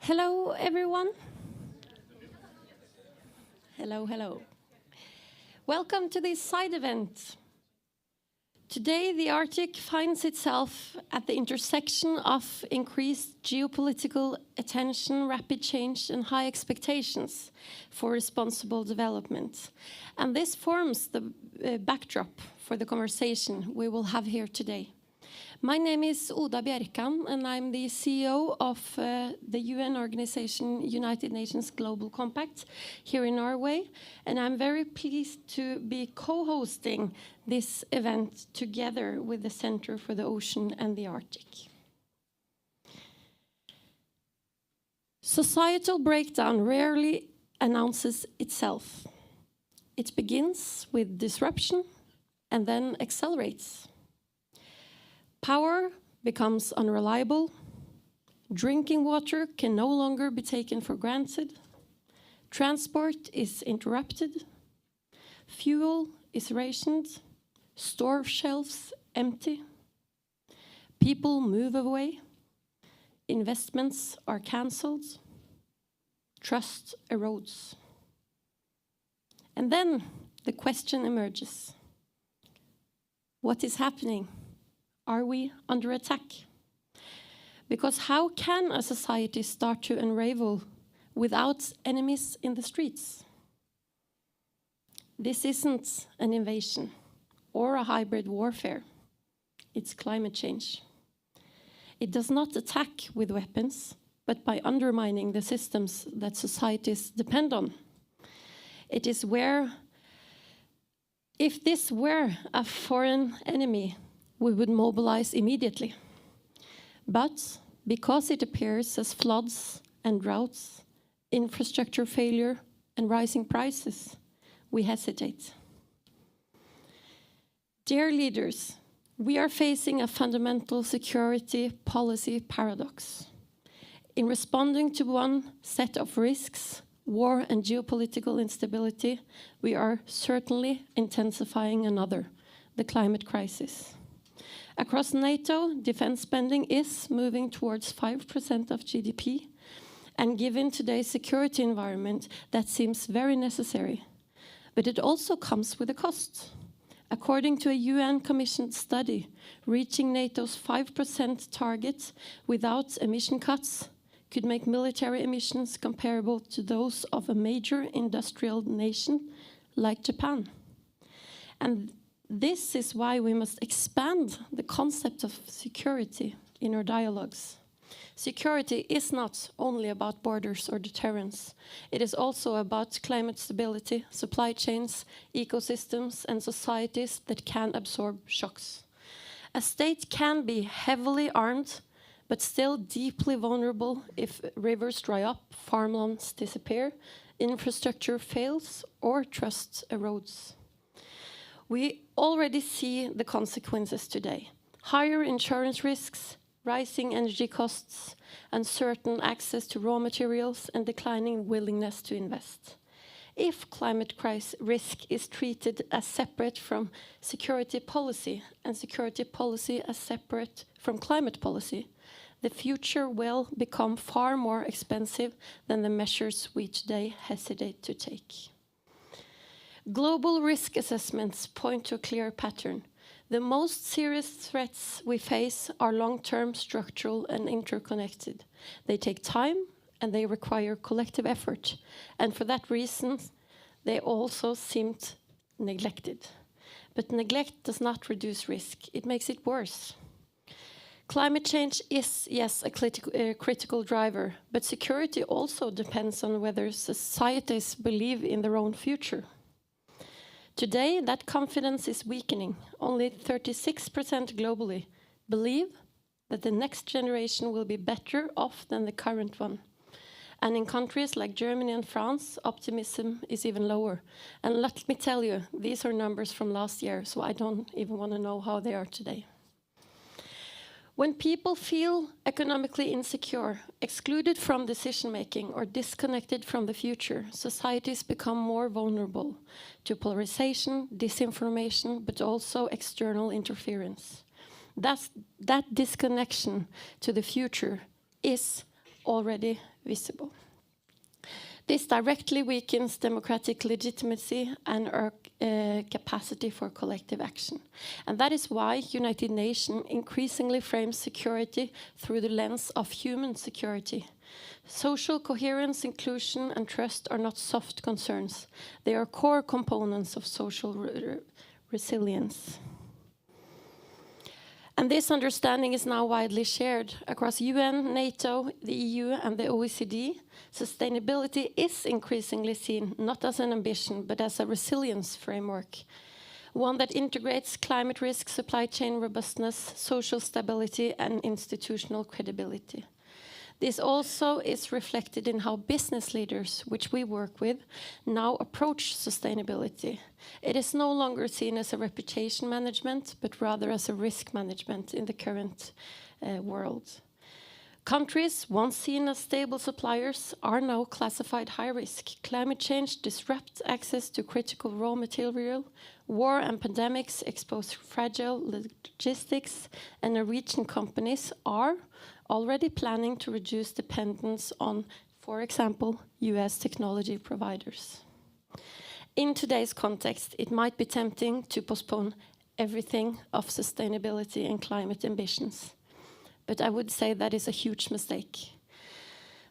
Hello, everyone. Hello, hello. Welcome to this side event. Today, the Arctic finds itself at the intersection of increased geopolitical attention, rapid change, and high expectations for responsible development. And this forms the backdrop for the conversation we will have here today. My name is Oda Bjerkan, and I'm the CEO of the UN organization United Nations Global Compact here in Norway. And I'm very pleased to be co-hosting this event together with the Center for the Ocean and the Arctic. Societal breakdown rarely announces itself. It begins with disruption and then accelerates. Power becomes unreliable. Drinking water can no longer be taken for granted. Transport is interrupted. Fuel is rationed. Store shelves empty. People move away. Investments are cancelled. Trust erodes. And then the question emerges. What is happening? Are we under attack? Because how can a society start to unravel without enemies in the streets? This isn't an invasion or a hybrid warfare. It's climate change. It does not attack with weapons, but by undermining the systems that societies depend on. It is where, if this were a foreign enemy, we would mobilize immediately. But because it appears as floods and droughts, infrastructure failure and rising prices, we hesitate. Dear leaders, we are facing a fundamental security policy paradox. In responding to one set of risks, war and geopolitical instability, we are certainly intensifying another, the climate crisis. Across NATO, defense spending is moving towards 5% of GDP, and given today's security environment, that seems very necessary. But it also comes with a cost. According to a UN-commissioned study, reaching NATO's 5% target without emission cuts could make military emissions comparable to those of a major industrial nation like Japan. And this is why we must expand the concept of security in our dialogues. Security is not only about borders or deterrence. It is also about climate stability, supply chains, ecosystems, and societies that can absorb shocks. A state can be heavily armed, but still deeply vulnerable if rivers dry up, farmlands disappear, infrastructure fails, or trust erodes. We already see the consequences today. Higher insurance risks, rising energy costs, uncertain access to raw materials, and declining willingness to invest. If climate crisis risk is treated as separate from security policy and security policy as separate from climate policy, the future will become far more expensive than the measures we today hesitate to take. Global risk assessments point to a clear pattern. The most serious threats we face are long-term, structural, and interconnected. They take time and they require collective effort. And for that reason, they also seemed neglected. But neglect does not reduce risk, it makes it worse. Climate change is, yes, a critical driver, but security also depends on whether societies believe in their own future. Today, that confidence is weakening. Only 36% globally believe that the next generation will be better off than the current one. And in countries like Germany and France, optimism is even lower. And let me tell you, these are numbers from last year, so I don't even want to know how they are today. When people feel economically insecure, excluded from decision-making, or disconnected from the future, societies become more vulnerable to polarization, disinformation, but also external interference. That disconnection to the future is already visible. This directly weakens democratic legitimacy and our capacity for collective action. And that is why United Nations increasingly frames security through the lens of human security. Social coherence, inclusion, and trust are not soft concerns. They are core components of social resilience. And this understanding is now widely shared across UN, NATO, the EU, and the OECD. Sustainability is increasingly seen not as an ambition, but as a resilience framework, one that integrates climate risk, supply chain robustness, social stability, and institutional credibility. This also is reflected in how business leaders, which we work with, now approach sustainability. It is no longer seen as a reputation management, but rather as a risk management in the current world. Countries once seen as stable suppliers are now classified high risk. Climate change disrupts access to critical raw material. War and pandemics expose fragile logistics, and Norwegian companies are already planning to reduce dependence on, for example, US technology providers. In today's context, it might be tempting to postpone everything of sustainability and climate ambitions. But I would say that is a huge mistake.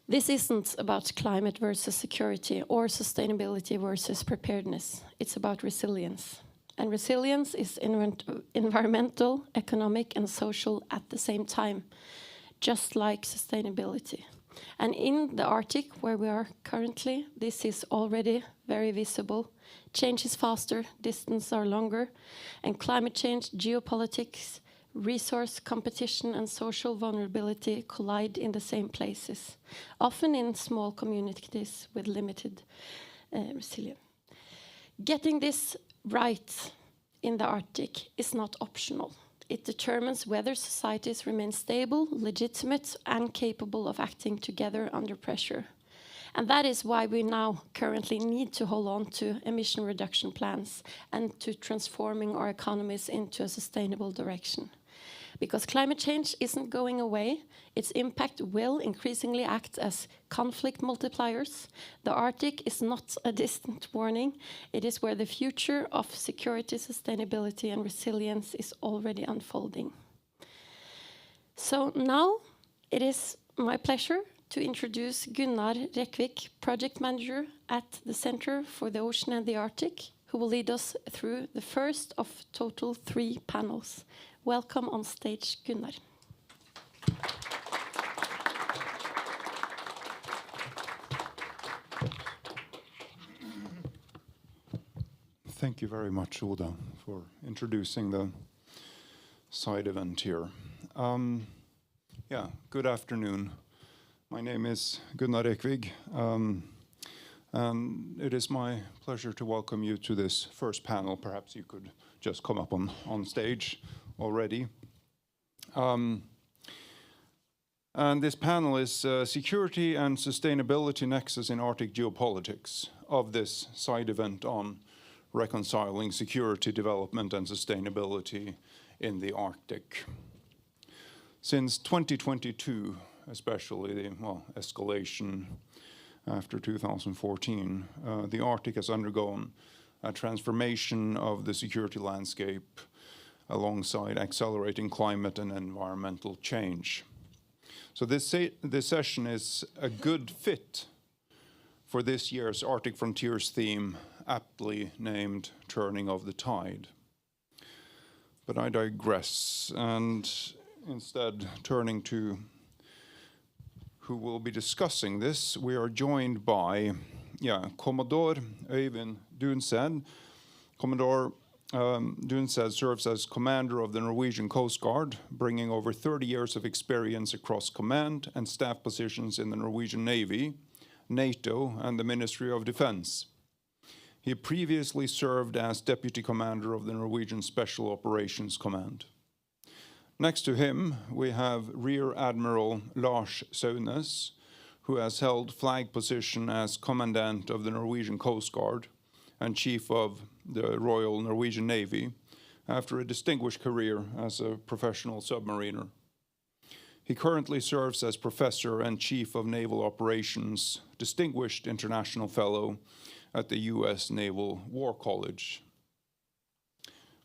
This isn't about climate versus security or sustainability versus preparedness. It's about resilience. And resilience is environmental, economic, and social at the same time, just like sustainability. And in the Arctic, where we are currently, this is already very visible. Change is faster, distances are longer, and climate change, geopolitics, resource competition, and social vulnerability collide in the same places, often in small communities with limited resilience. Getting this right in the Arctic is not optional. It determines whether societies remain stable, legitimate, and capable of acting together under pressure. And that is why we now currently need to hold on to emission reduction plans and to transforming our economies into a sustainable direction. Because climate change isn't going away, its impact will increasingly act as conflict multipliers. The Arctic is not a distant warning. It is where the future of security, sustainability, and resilience is already unfolding. So now it is my pleasure to introduce Gunnar Rekvik, Project Manager at the Center for the Ocean and the Arctic, who will lead us through the first of total 3 panels. Welcome on stage, Gunnar. Thank you very much, Oda, for introducing the side event here. Good afternoon. My name is Gunnar Rekvik, and it is my pleasure to welcome you to this first panel. Perhaps you could just come up on stage already. And this panel is Security and Sustainability Nexus in Arctic Geopolitics, of this side event on reconciling security, development, and sustainability in the Arctic. Since 2022, especially the escalation after 2014, the Arctic has undergone a transformation of the security landscape alongside accelerating climate and environmental change. So this session is a good fit for this year's Arctic Frontiers theme, aptly named Turning of the Tide. But I digress, and instead turning to who will be discussing this, we are joined by Commodore Øyvind Dunseth. Commodore Dunseth serves as commander of the Norwegian Coast Guard, bringing over 30 years of experience across command and staff positions in the Norwegian Navy, NATO, and the Ministry of Defense. He previously served as deputy commander of the Norwegian Special Operations Command. Next to him, we have Rear Admiral Lars Saunes, who has held flag position as commandant of the Norwegian Coast Guard and chief of the Royal Norwegian Navy after a distinguished career as a professional submariner. He currently serves as Professor and Chief of Naval Operations, Distinguished International Fellow at the U.S. Naval War College.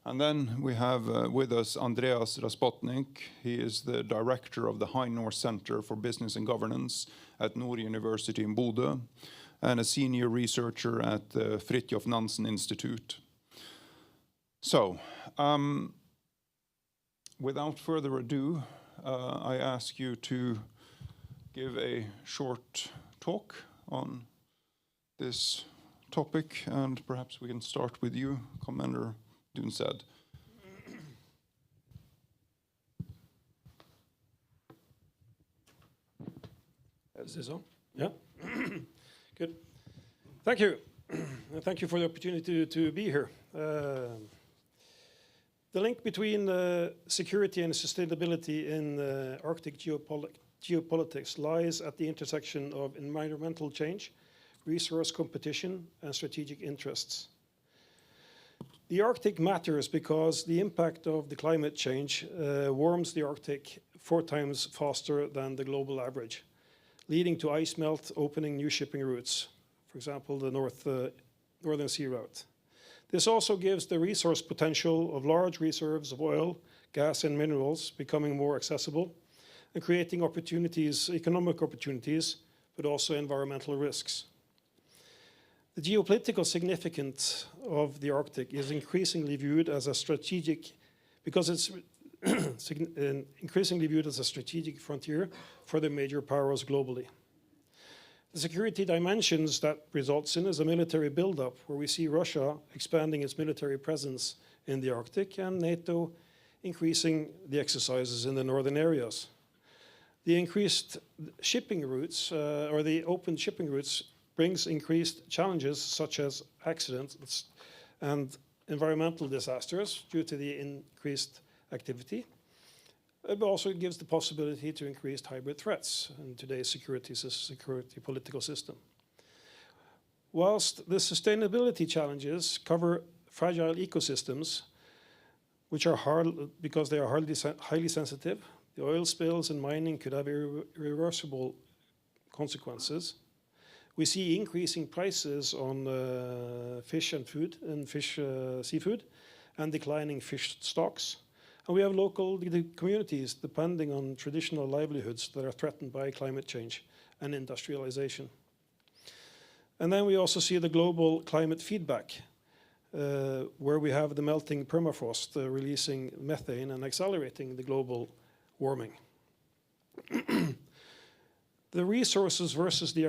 And then we have with us Andreas Raspotnik. He is the director of the High North Center for Business and Governance at Nord University in Bodø, and a senior researcher at the Fridtjof Nansen Institute. So, without further ado, I ask you to give a short talk on this topic, and perhaps we can start with you, Commander Dunstad. Is this on? Yeah. Good. Thank you. And thank you for the opportunity to be here. The link between security and sustainability in Arctic geopolitics lies at the intersection of environmental change, resource competition, and strategic interests. The Arctic matters because the impact of the climate change warms the Arctic 4 times faster than the global average, leading to ice melt, opening new shipping routes, for example, the Northern Sea Route. This also gives the resource potential of large reserves of oil, gas, and minerals becoming more accessible and creating opportunities, economic opportunities, but also environmental risks. The geopolitical significance of the Arctic is increasingly viewed as a strategic, because it's increasingly viewed as a strategic frontier for the major powers globally. The security dimensions that results in is a military buildup, where we see Russia expanding its military presence in the Arctic and NATO increasing the exercises in the northern areas. The increased shipping routes, or the open shipping routes, brings increased challenges such as accidents and environmental disasters due to the increased activity. It also gives the possibility to increased hybrid threats in today's security political system. Whilst the sustainability challenges cover fragile ecosystems, which are hard because they are highly sensitive, the oil spills and mining could have irreversible consequences. We see increasing prices on fish and food, and seafood, and declining fish stocks. And we have local communities depending on traditional livelihoods that are threatened by climate change and industrialization. And then we also see the global climate feedback, where we have the melting permafrost releasing methane and accelerating the global warming. The resources versus the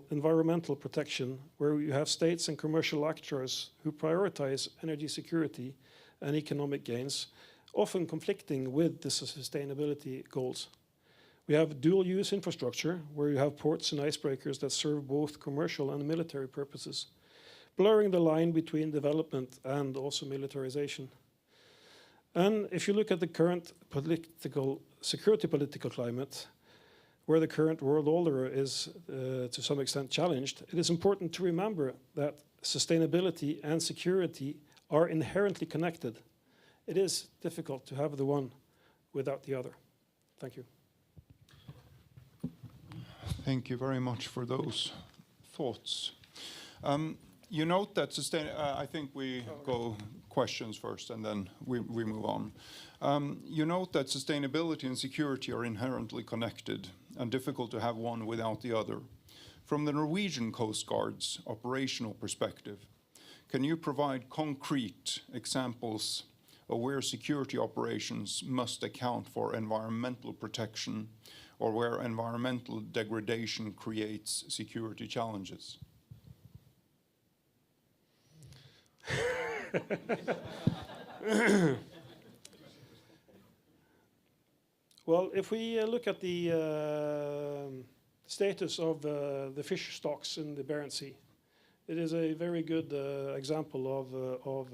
environmental protection, where you have states and commercial actors who prioritize energy security and economic gains, often conflicting with the sustainability goals. We have dual-use infrastructure, where you have ports and icebreakers that serve both commercial and military purposes, blurring the line between development and also militarization. And if you look at the current security political climate, where the current world order is to some extent challenged, it is important to remember that sustainability and security are inherently connected. It is difficult to have the one without the other. Thank you. Thank you very much for those thoughts. You note that I think we go questions first and then we move on. You note that sustainability and security are inherently connected and difficult to have one without the other. From the Norwegian Coast Guard's operational perspective, can you provide concrete examples of where security operations must account for environmental protection or where environmental degradation creates security challenges? Well, if we look at the status of the fish stocks in the Barents Sea, it is a very good example of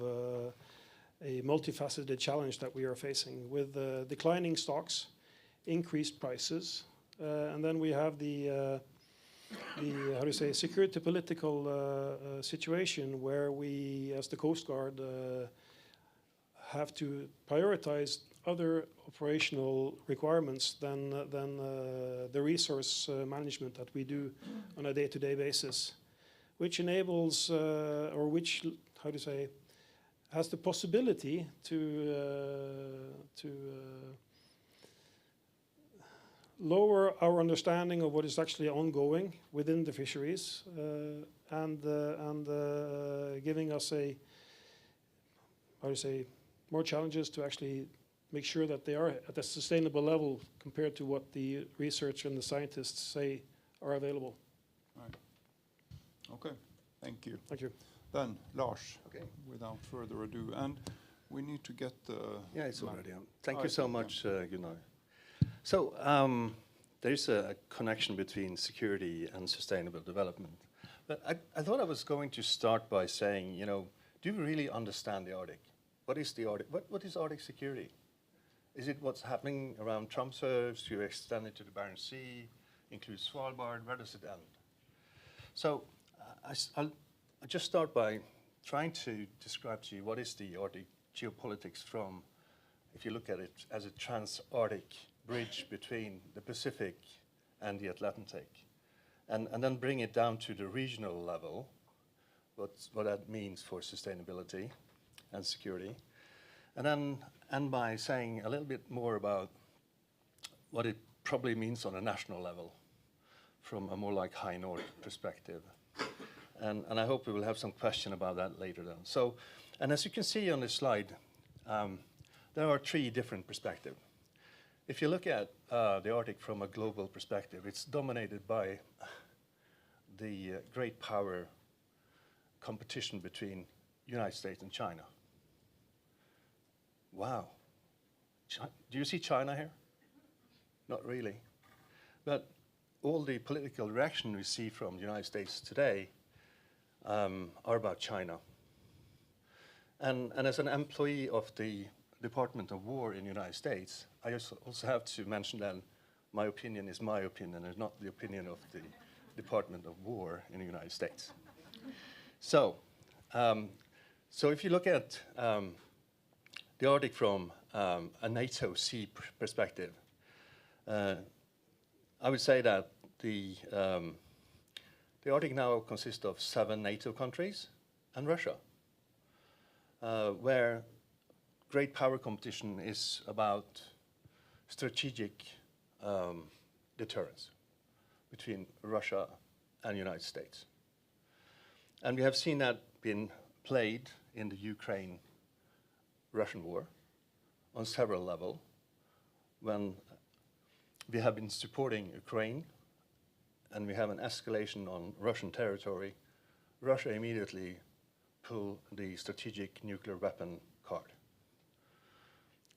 a multifaceted challenge that we are facing with declining stocks, increased prices, and then we have the security political situation where we, as the Coast Guard, have to prioritize other operational requirements than the resource management that we do on a day-to-day basis, which enables, or which, how to say, has the possibility to lower our understanding of what is actually ongoing within the fisheries, and giving us a, how to say, more challenges to actually make sure that they are at a sustainable level compared to what the research and the scientists say are available. Right. Okay, thank you. Thank you. Then, Lars, Okay. without further ado, and we need to get the... Yeah, it's already on. Thank Oh, you so okay, much, Gunnar. So there is a connection between security and sustainable development. But I thought I was going to start by saying, you know, do we really understand the Arctic? What is the Arctic? What is Arctic security? Is it what's happening around Tromsø? Do you extend it to the Barents Sea? Include Svalbard? Where does it end? So I'll just start by trying to describe to you what is the Arctic geopolitics from, if you look at it as a trans-Arctic bridge between the Pacific and the Atlantic, and then bring it down to the regional level, what that means for sustainability and security, and then end by saying a little bit more about what it probably means on a national level from a more like high north perspective. And I hope we will have some question about that later then. So, and as you can see on this slide, there are three different perspectives. If you look at the Arctic from a global perspective, it's dominated by the great power competition between United States and China. Wow. Do you see China here? Not really. But all the political reaction we see from the United States today are about China. And as an employee of the Department of War in the United States, I also have to mention that my opinion is my opinion and not the opinion of the Department of War in the United States. So if you look at the Arctic from a NATO sea perspective, I would say that the Arctic now consists of 7 NATO countries and Russia, where great power competition is about strategic deterrence between Russia and the United States. And we have seen that being played in the Ukraine-Russian war on several levels, when we have been supporting Ukraine and we have an escalation on Russian territory, Russia immediately pulled the strategic nuclear weapon card.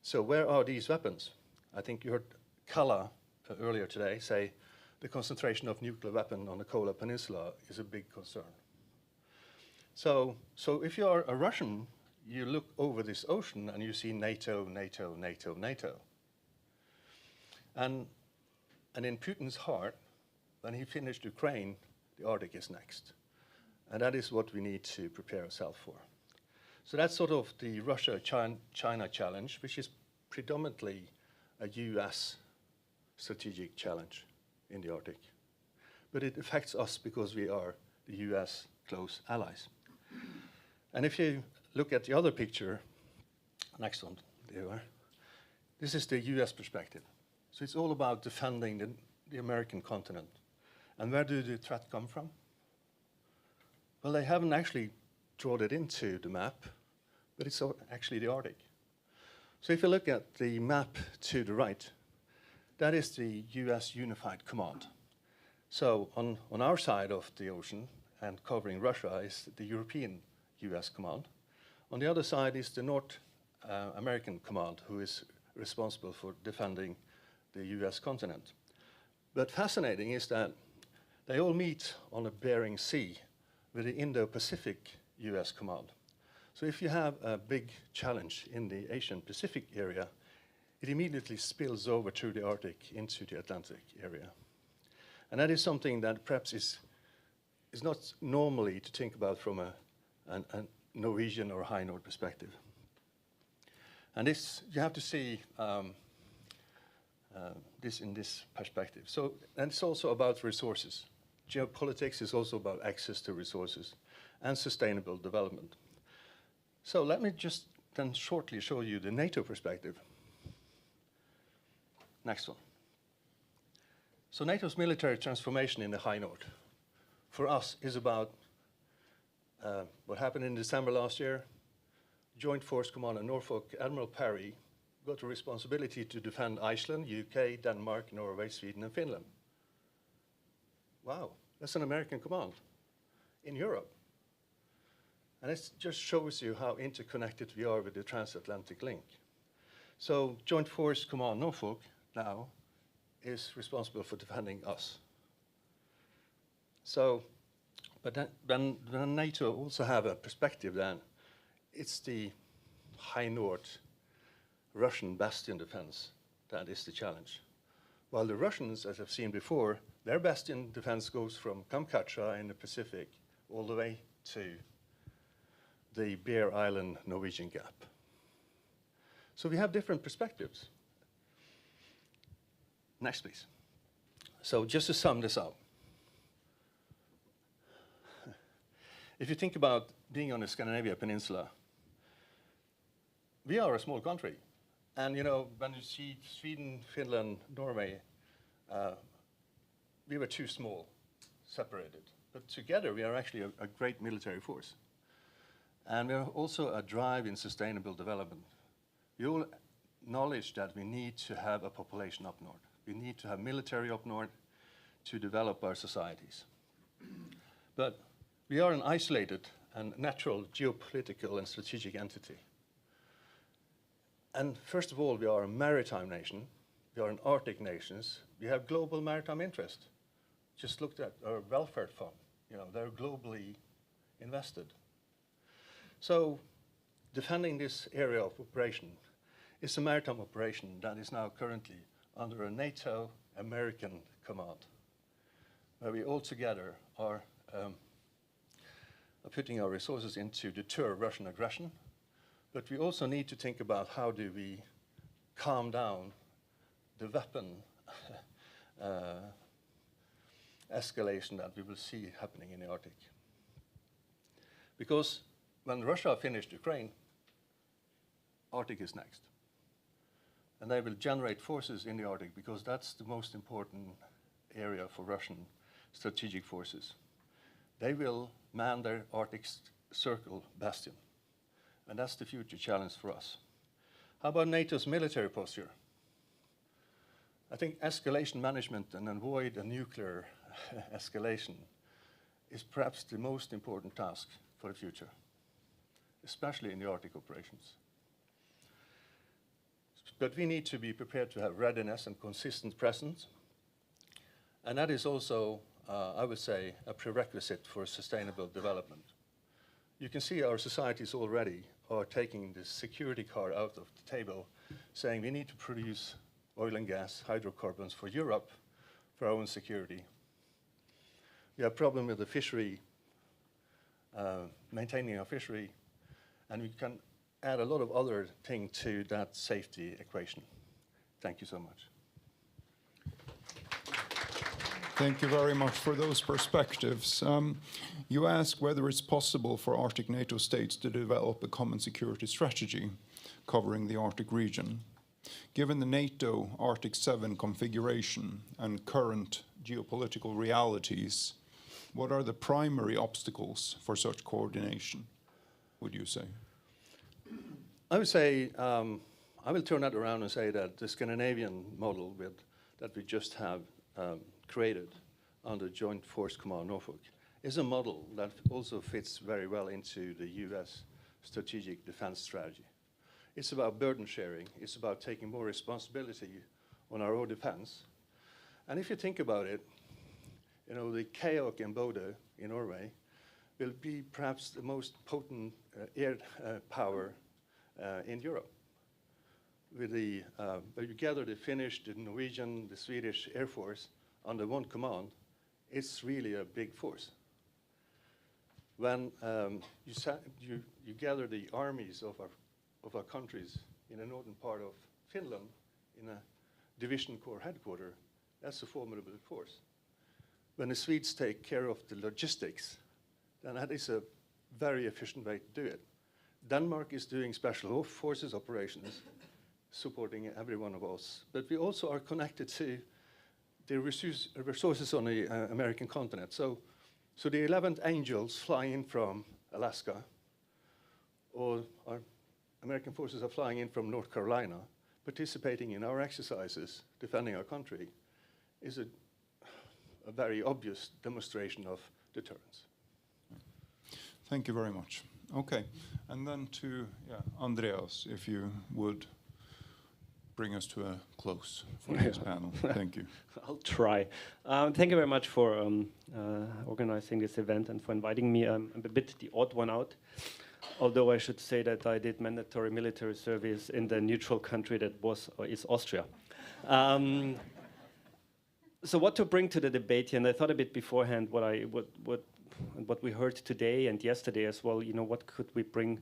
So where are these weapons? I think you heard Kalla earlier today say the concentration of nuclear weapon on the Kola Peninsula is a big concern. So if you are a Russian, you look over this ocean and you see NATO, NATO, NATO, NATO. And in Putin's heart, when he finished Ukraine, the Arctic is next. And that is what we need to prepare ourselves for. So that's sort of the Russia-China challenge, which is predominantly a US strategic challenge in the Arctic. But it affects us because we are the US close allies. And if you look at the other picture, next one, there you are. This is the US perspective. So it's all about defending the American continent. And where do the threat come from? Well, they haven't actually drawn it into the map, but it's actually the Arctic. So if you look at the map to the right, that is the US Unified Command. So on our side of the ocean and covering Russia is the European US Command. On the other side is the North American Command, who is responsible for defending the US continent. But fascinating is that they all meet on the Bering Sea with the Indo-Pacific US Command. So if you have a big challenge in the Asian Pacific area, it immediately spills over through the Arctic into the Atlantic area. And that is something that perhaps is not normally to think about from a Norwegian or high north perspective. And this, you have to see this in this perspective. So, and it's also about resources. Geopolitics is also about access to resources and sustainable development. So let me just then shortly show you the NATO perspective. Next one. So NATO's military transformation in the High North, for us, is about what happened in December last year. Joint Force Commander Norfolk Admiral Parry got the responsibility to defend Iceland, UK, Denmark, Norway, Sweden, and Finland. Wow, that's an American command in Europe. And it just shows you how interconnected we are with the transatlantic link. So Joint Force Command Norfolk now is responsible for defending us. So, but then NATO also have a perspective then. It's the High North Russian bastion defense that is the challenge. While the Russians, as I've seen before, their bastion defense goes from Kamchatka in the Pacific all the way to the Bear Island Norwegian Gap. So we have different perspectives. Next, please. So just to sum this up, if you think about being on the Scandinavian Peninsula, we are a small country. And you know, when you see Sweden, Finland, Norway, we were too small, separated. But together we are actually a great military force. And we are also a drive in sustainable development. We all acknowledge that we need to have a population up north. We need to have military up north to develop our societies. But we are an isolated and natural geopolitical and strategic entity. And first of all, we are a maritime nation. We are an Arctic nation. We have global maritime interest. Just looked at our welfare fund. You know, they're globally invested. So defending this area of operation is a maritime operation that is now currently under a NATO American command, where we all together are putting our resources in to deter Russian aggression. But we also need to think about how do we calm down the weapon escalation that we will see happening in the Arctic. Because when Russia finished Ukraine, Arctic is next. And they will generate forces in the Arctic because that's the most important area for Russian strategic forces. They will man their Arctic Circle bastion. And that's the future challenge for us. How about NATO's military posture? I think escalation management and avoid a nuclear escalation is perhaps the most important task for the future, especially in the Arctic operations. But we need to be prepared to have readiness and consistent presence. And that is also, I would say, a prerequisite for sustainable development. You can see our societies already are taking the security card out of the table, saying we need to produce oil and gas, hydrocarbons for Europe, for our own security. We have a problem with the fishery, maintaining our fishery, and we can add a lot of other things to that safety equation. Thank you so much. Thank you very much for those perspectives. You ask whether it's possible for Arctic NATO states to develop a common security strategy covering the Arctic region. Given the NATO Arctic 7 configuration and current geopolitical realities, what are the primary obstacles for such coordination, would you say? I would say, I will turn that around and say that the Scandinavian model that we just have created under Joint Force Command Norfolk is a model that also fits very well into the US strategic defense strategy. It's about burden sharing. It's about taking more responsibility on our own defense. And if you think about it, you know, the Kayak in Bodø in Norway will be perhaps the most potent air power in Europe. With where you gather the Finnish, the Norwegian, the Swedish Air Force under one command, it's really a big force. When you gather the armies of our countries in the northern part of Finland in a division corps headquarters, that's a formidable force. When the Swedes take care of the logistics, then that is a very efficient way to do it. Denmark is doing special forces operations, supporting every one of us. But we also are connected to the resources on the American continent. So the 11th Angels fly in from Alaska, or our American forces are flying in from North Carolina, participating in our exercises, defending our country, is a very obvious demonstration of deterrence. Thank you very much. Okay, and then to Andreas, if you would bring us to a close for this panel. Thank you. I'll try. Thank you very much for organizing this event and for inviting me. I'm a bit the odd one out, although I should say that I did mandatory military service in the neutral country that was or is Austria. So what to bring to the debate here, and I thought a bit beforehand what we heard today and yesterday as well, what could we bring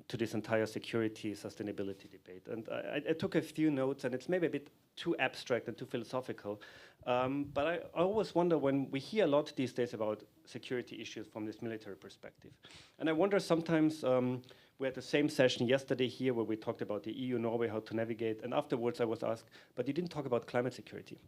to this entire security sustainability debate. And I took a few notes, and it's maybe a bit too abstract and too philosophical, but I always wonder when we hear a lot these days about security issues from this military perspective. And I wonder sometimes, we had the same session yesterday here where we talked about the EU, Norway, how to navigate, and afterwards I was asked, but you didn't talk about climate security.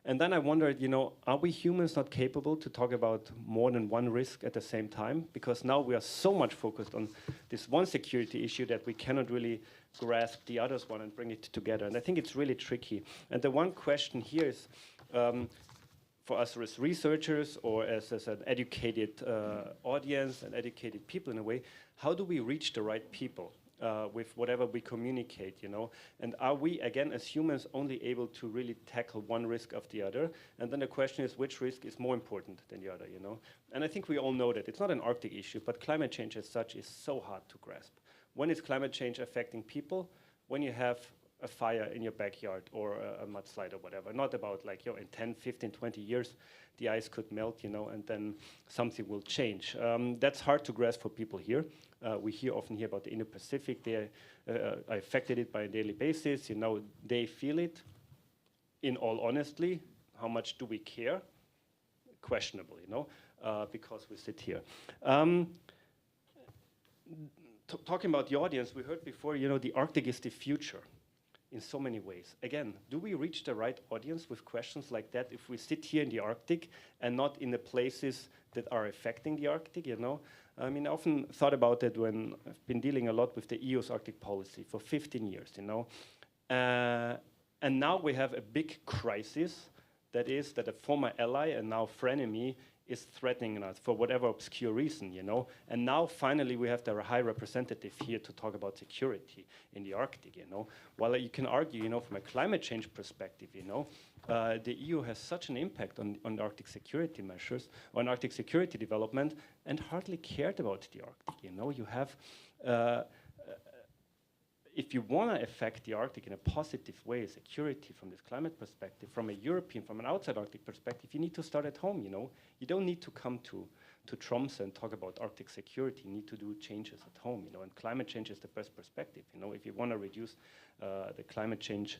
And then I wondered, are we humans not capable to talk about more than one risk at the same time? Because now we are so much focused on this one security issue that we cannot really grasp the others one and bring it together. And I think it's really tricky. And the one question here is, for us as researchers or as an educated audience and educated people in a way, how do we reach the right people? With whatever we communicate, and are we, again, as humans, only able to really tackle one risk of the other? And then the question is, which risk is more important than the other, And I think we all know that it's not an Arctic issue, but climate change as such is so hard to grasp. When is climate change affecting people? When you have a fire in your backyard or a mudslide or whatever. Not about in 10, 15, 20 years, the ice could melt, and then something will change. That's hard to grasp for people here. We often hear about the Indo-Pacific. They are affected it by a daily basis. They feel it. In all honesty, how much do we care? Questionable, because we sit here. Talking about the audience, we heard before, the Arctic is the future in so many ways. Again, do we reach the right audience with questions like that if we sit here in the Arctic and not in the places that are affecting the Arctic, I mean, I often thought about it when I've been dealing a lot with the EU's Arctic policy for 15 years, and now we have a big crisis that a former ally and now frenemy is threatening us for whatever obscure reason, And now finally we have the high representative here to talk about security in the Arctic, While you can argue, from a climate change perspective, the EU has such an impact on Arctic security measures, on Arctic security development, and hardly cared about the Arctic, You have, if you want to affect the Arctic in a positive way, security from this climate perspective, from an outside Arctic perspective, you need to start at home, You don't need to come to Tromsø and talk about Arctic security. You need to do changes at home, And climate change is the best perspective, If you want to reduce the climate change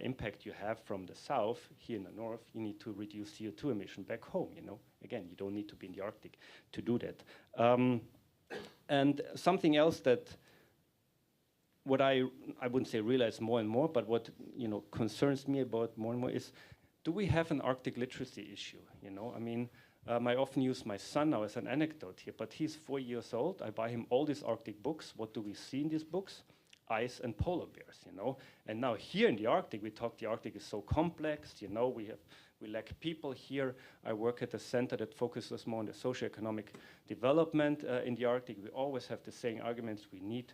impact you have from the south, here in the north, you need to reduce CO2 emission back home, Again, you don't need to be in the Arctic to do that. And something else that what I wouldn't say realize more and more, but what concerns me about more and more is, do we have an Arctic literacy issue? I mean, I often use my son now as an anecdote here, but he's 4 years old. I buy him all these Arctic books. What do we see in these books? Ice and polar bears, And now here in the Arctic, we talk the Arctic is so complex, we lack people here. I work at a center that focuses more on the socioeconomic development in the Arctic. We always have the same arguments we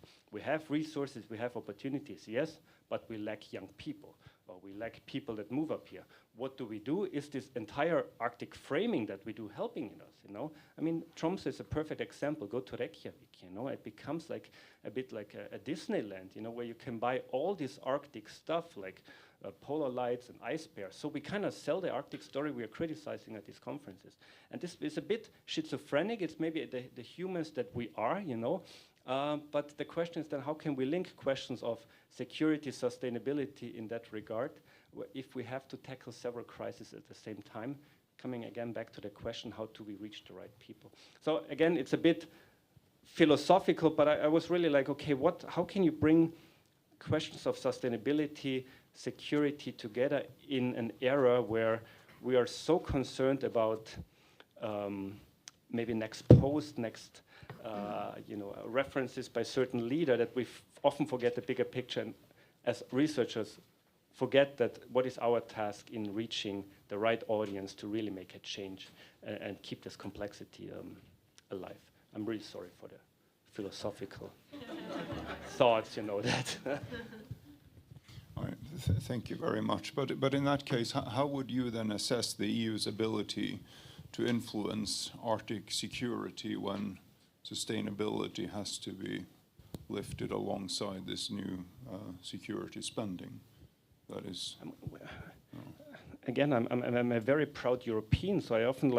have resources, we have opportunities, yes, but we lack young people, or we lack people that move up here. What do we do? Is this entire Arctic framing that we do helping in us, I mean, Tromsø is a perfect example. Go to Reykjavik, It becomes a bit like a Disneyland, where you can buy all this Arctic stuff, like polar lights and ice bears. So we kind of sell the Arctic story we are criticizing at these conferences. And this is a bit schizophrenic. It's maybe the humans that we are, But the question is then, how can we link questions of security, sustainability in that regard, if we have to tackle several crises at the same time? Coming again back to the question, how do we reach the right people? So again, it's a bit philosophical, but I was really like, okay, how can you bring questions of sustainability, security together in an era where we are so concerned about maybe next post, next references by certain leader, that we often forget the bigger picture, and as researchers forget that what is our task in reaching the right audience to really make a change and keep this complexity alive. I'm really sorry for the philosophical thoughts, that. All right. Thank you very much. But in that case, how would you then assess the EU's ability to influence Arctic security when sustainability has to be lifted alongside this new security spending? That is. Again, I'm a very proud European, so I often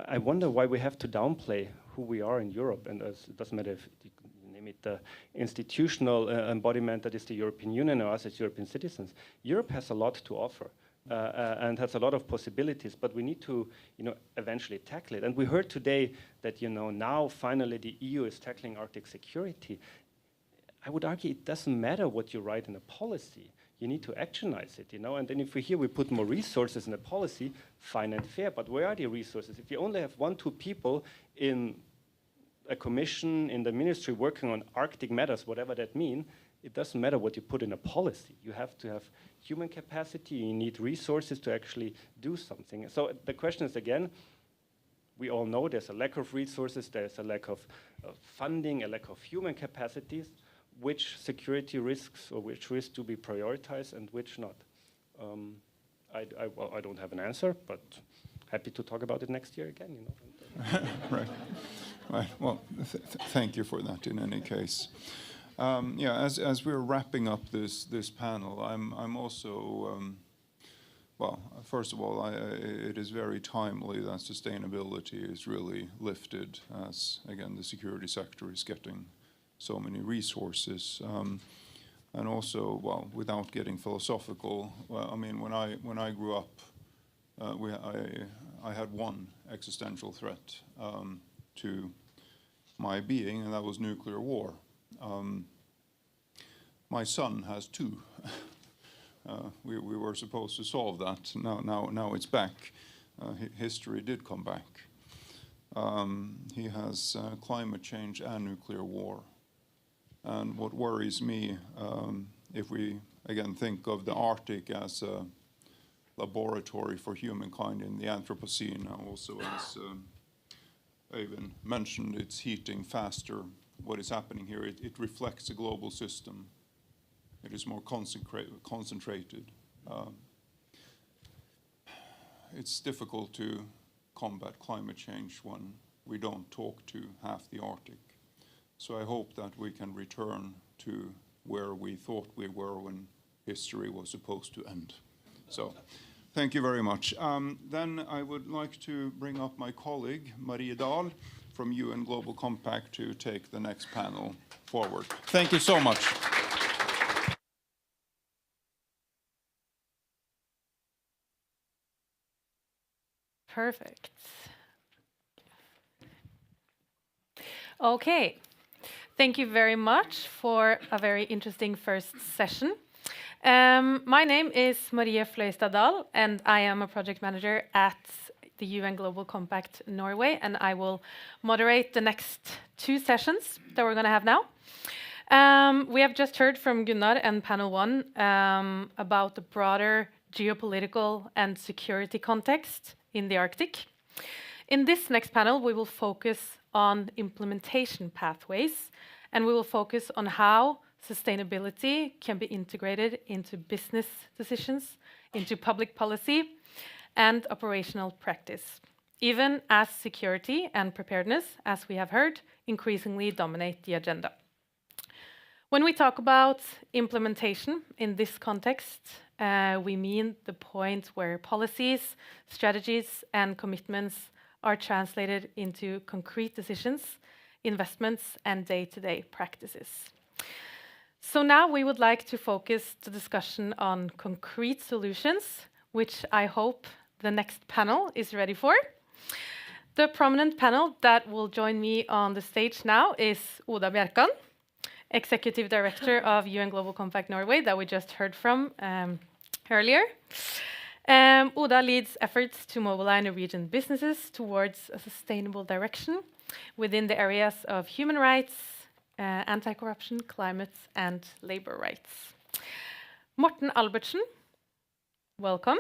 I wonder why we have to downplay who we are in Europe, and it doesn't matter if you name it the institutional embodiment that is the European Union or us as European citizens. Europe has a lot to offer and has a lot of possibilities, but we need to, eventually tackle it. And we heard today that, now finally the EU is tackling Arctic security. I would argue it doesn't matter what you write in a policy. You need to actionize it, and then if we put more resources in a policy, fine and fair, but where are the resources? If you only have 1-2 people in a commission, in the ministry working on Arctic matters, whatever that means, it doesn't matter what you put in a policy. You have to have human capacity, you need resources to actually do something. So the question is, again, we all know there's a lack of resources, there's a lack of funding, a lack of human capacities. Which security risks or which risks do we prioritize and which not? I don't have an answer, but happy to talk about it next year again. Right. Well, thank you for that. In any case, as we're wrapping up this panel, I'm also first of all, it is very timely that sustainability is really lifted as again the security sector is getting so many resources, and also, without getting philosophical, when I grew up, I had one existential threat to my being, and that was nuclear war. My son has 2. We were supposed to solve that. Now it's back. History did come back. He has climate change and nuclear war. And what worries me, if we again think of the Arctic as a laboratory for humankind in the Anthropocene, also as Øyvind mentioned, it's heating faster. What is happening here, it reflects a global system. It is more concentrated. It's difficult to combat climate change when we don't talk to half the Arctic. So I hope that we can return to where we thought we were when history was supposed to end. So thank you very much. Then I would like to bring up my colleague, Marie Dahl, from UN Global Compact to take the next panel forward. Thank you so much. Perfect. Okay. Thank you very much for a very interesting first session. My name is Marie Fløystad Dahl, and I am a project manager at the UN Global Compact Norway, and I will moderate the next 2 sessions that we're going to have now. We have just heard from Gunnar and panel 1 about the broader geopolitical and security context in the Arctic. In this next panel, we will focus on implementation pathways, and we will focus on how sustainability can be integrated into business decisions, into public policy, and operational practice, even as security and preparedness, as we have heard, increasingly dominate the agenda. When we talk about implementation in this context, we mean the point where policies, strategies, and commitments are translated into concrete decisions investments, and day-to-day practices. So now we would like to focus the discussion on concrete solutions, which I hope the next panel is ready for. The prominent panel that will join me on the stage now is Oda Bjerkan, Executive Director of UN Global Compact Norway, that we just heard from earlier. Oda leads efforts to mobilize Norwegian businesses towards a sustainable direction within the areas of human rights, anti-corruption, climate, and labor rights. Morten Albertsen, welcome,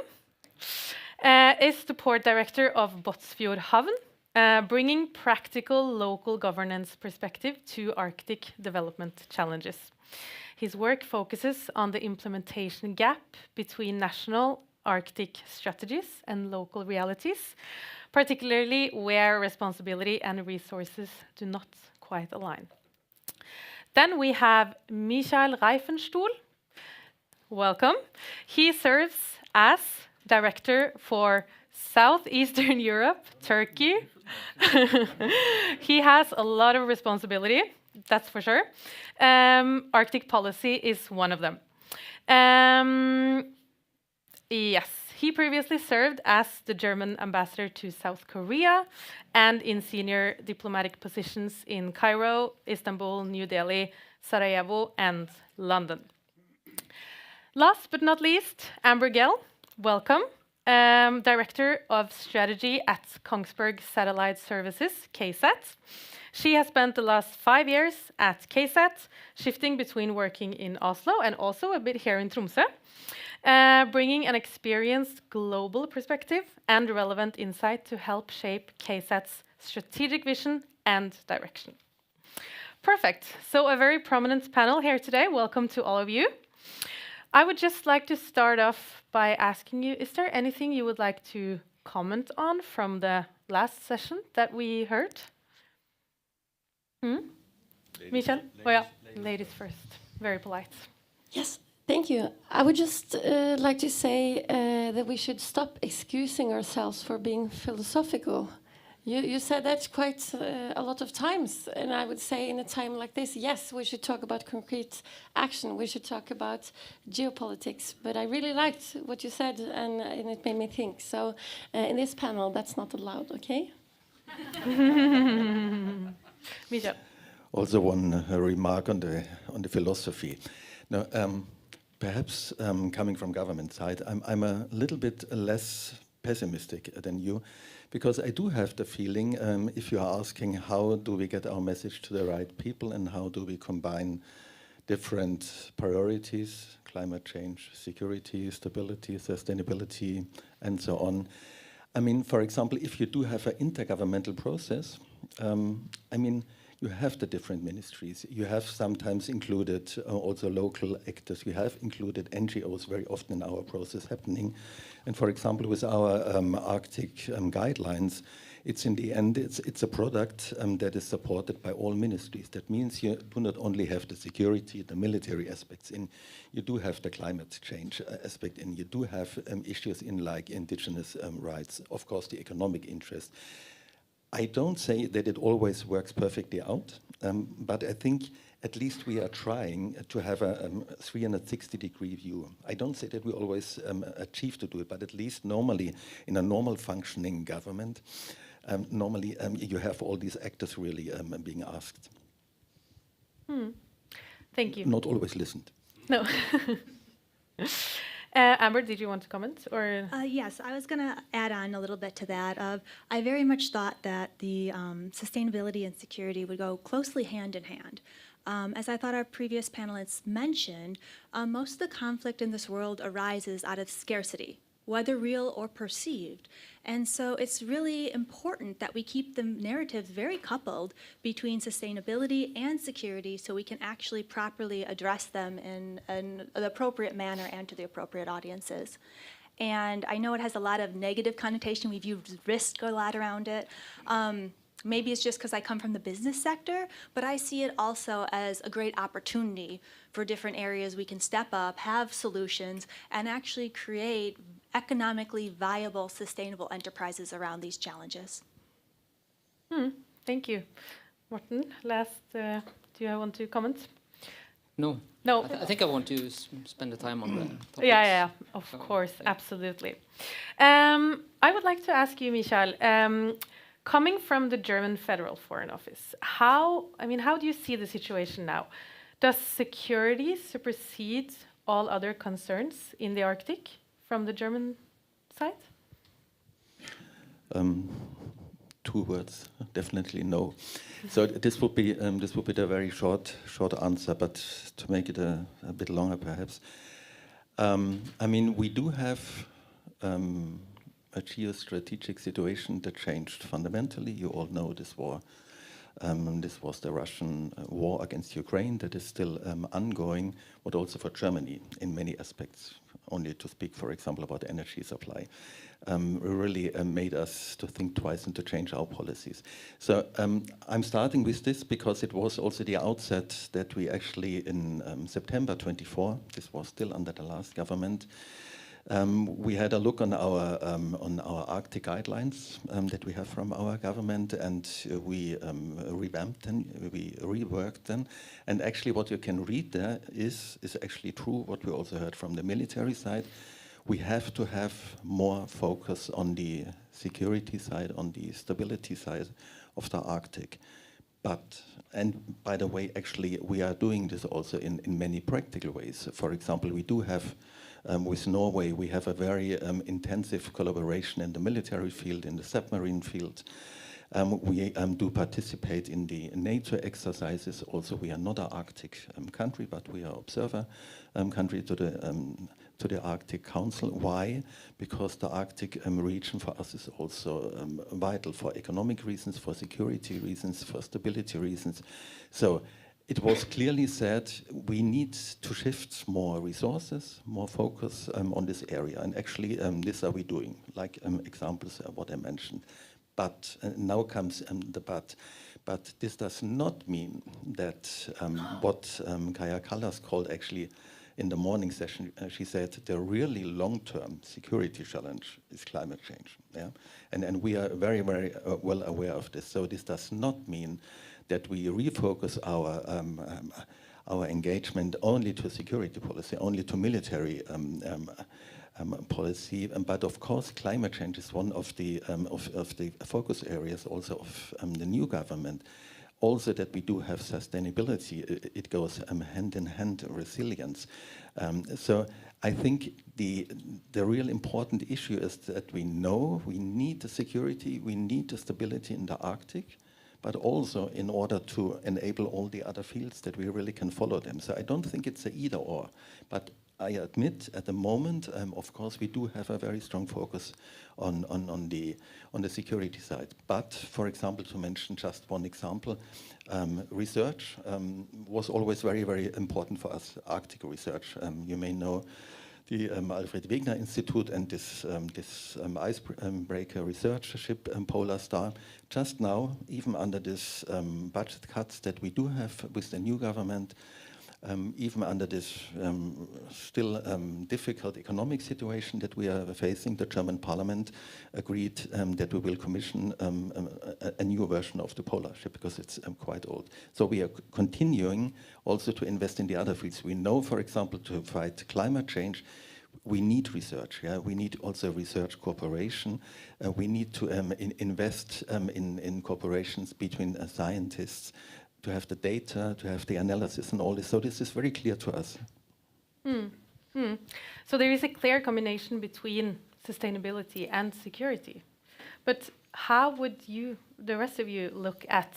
is the port director of Båtsfjord Havn, bringing practical local governance perspective to Arctic development challenges. His work focuses on the implementation gap between national Arctic strategies and local realities, particularly where responsibility and resources do not quite align. Then we have Michael Reifenstuhl. Welcome. He serves as Director for Southeastern Europe, Turkey. He has a lot of responsibility, that's for sure. Arctic policy is one of them. Yes, he previously served as the German ambassador to South Korea and in senior diplomatic positions in Cairo, Istanbul, New Delhi, Sarajevo, and London. Last but not least, Amber Gell, welcome. Director of Strategy at Kongsberg Satellite Services, KSAT. She has spent the last 5 years at KSAT, shifting between working in Oslo and also a bit here in Tromsø, bringing an experienced global perspective and relevant insight to help shape KSAT's strategic vision and direction. Perfect. So a very prominent panel here today. Welcome to all of you. I would just like to start off by asking you, is there anything you would like to comment on from the last session that we heard? Michel? Oh yeah, ladies first. Very polite. Yes, thank you. I would just like to say that we should stop excusing ourselves for being philosophical. You said that quite a lot of times, and I would say in a time like this, yes, we should talk about concrete action. We should talk about geopolitics. But I really liked what you said, and it made me think. So in this panel, that's not allowed, okay? Michel. Also, one remark on the philosophy. Now, perhaps coming from government side, I'm a little bit less pessimistic than you. Because I do have the feeling, if you are asking how do we get our message to the right people and how do we combine different priorities, climate change, security, stability, sustainability, and so on. I mean, for example, if you do have an intergovernmental process, I mean, you have the different ministries. You have sometimes included also local actors. You have included NGOs very often in our process happening. And for example, with our Arctic guidelines, it's in the end, it's a product that is supported by all ministries. That means you do not only have the security, the military aspects in, you do have the climate change aspect in, you do have issues in like indigenous rights, of course the economic interest. I don't say that it always works perfectly out, but I think at least we are trying to have a 360-degree view. I don't say that we always achieve to do it, but at least normally, in a normal functioning government, normally you have all these actors really being asked. Thank you. Not always listened. No. Amber, did you want to comment? Or yes, I was going to add on a little bit to that. I very much thought that the sustainability and security would go closely hand in hand. As I thought our previous panelists mentioned, most of the conflict in this world arises out of scarcity, whether real or perceived. And so it's really important that we keep the narratives very coupled between sustainability and security so we can actually properly address them in an appropriate manner and to the appropriate audiences. And I know it has a lot of negative connotation. We've used risk a lot around it. Maybe it's just because I come from the business sector, but I see it also as a great opportunity for different areas we can step up, have solutions, and actually create economically viable, sustainable enterprises around these challenges. Thank you. Morten, last, do you want to comment? No. No. I think I want to spend the time on the topics. Yeah, of course, yeah. absolutely. I would like to ask you, Michael, coming from the German Federal Foreign Office, how do you see the situation now? Does security supersede all other concerns in the Arctic from the German side? 2 words, definitely no. So this would be the very short answer, but to make it a bit longer, perhaps. I mean, we do have a geostrategic situation that changed fundamentally. You all know this war. This was the Russian war against Ukraine that is still ongoing, but also for Germany in many aspects. Only to speak, for example, about energy supply, really made us to think twice and to change our policies. So I'm starting with this because it was also the outset that we actually in September 24, this was still under the last government, we had a look on our Arctic guidelines that we have from our government, and we revamped them, we reworked them, and actually what you can read there is actually true. What we also heard from the military side, we have to have more focus on the security side, on the stability side of the Arctic. But, and by the way, actually we are doing this also in many practical ways. For example, we do have with Norway, we have a very intensive collaboration in the military field, in the submarine field. We do participate in the NATO exercises. Also, we are not an Arctic country, but we are observer country to the Arctic Council. Why? Because the Arctic region for us is also vital for economic reasons, for security reasons, for stability reasons. So it was clearly said we need to shift more resources, more focus on this area. And actually, this are we doing, like examples of what I mentioned. But now comes the but. But this does not mean that what Kaja Kallas called actually in the morning session, she said the really long-term security challenge is climate change. Yeah? And we are very, very well aware of this. So this does not mean that we refocus our engagement only to security policy, only to military policy. But of course, climate change is one of the focus areas also of the new government. Also, that we do have sustainability. It goes hand in hand, resilience. So I think the real important issue is that we know we need the security, we need the stability in the Arctic, but also in order to enable all the other fields that we really can follow them. So I don't think it's an either or, but I admit at the moment, of course, we do have a very strong focus on the security side. But, for example, to mention just one example, research was always very, very important for us, Arctic research. You may know the Alfred Wegener Institute and this icebreaker research ship, Polar Star. Just now, even under this budget cuts that we do have with the new government, even under this still difficult economic situation that we are facing, the German Parliament agreed that we will commission a new version of the Polar ship because it's quite old. So we are continuing also to invest in the other fields. We know, for example, to fight climate change, we need research. Yeah? We need also research cooperation. We need to invest in cooperations between scientists, to have the data, to have the analysis and all this. So this is very clear to us. So there is a clear combination between sustainability and security. But how would you, the rest of you, look at,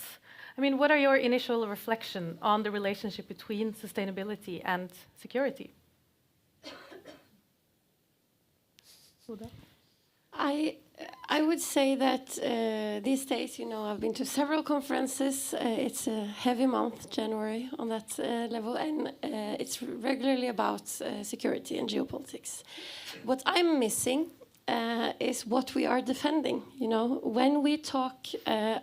I mean, what are your initial reflections on the relationship between sustainability and security? I would say that these days, you know, I've been to several conferences. It's a heavy month, January, on that level, and it's regularly about security and geopolitics. What I'm missing is what we are defending. You know, when we talk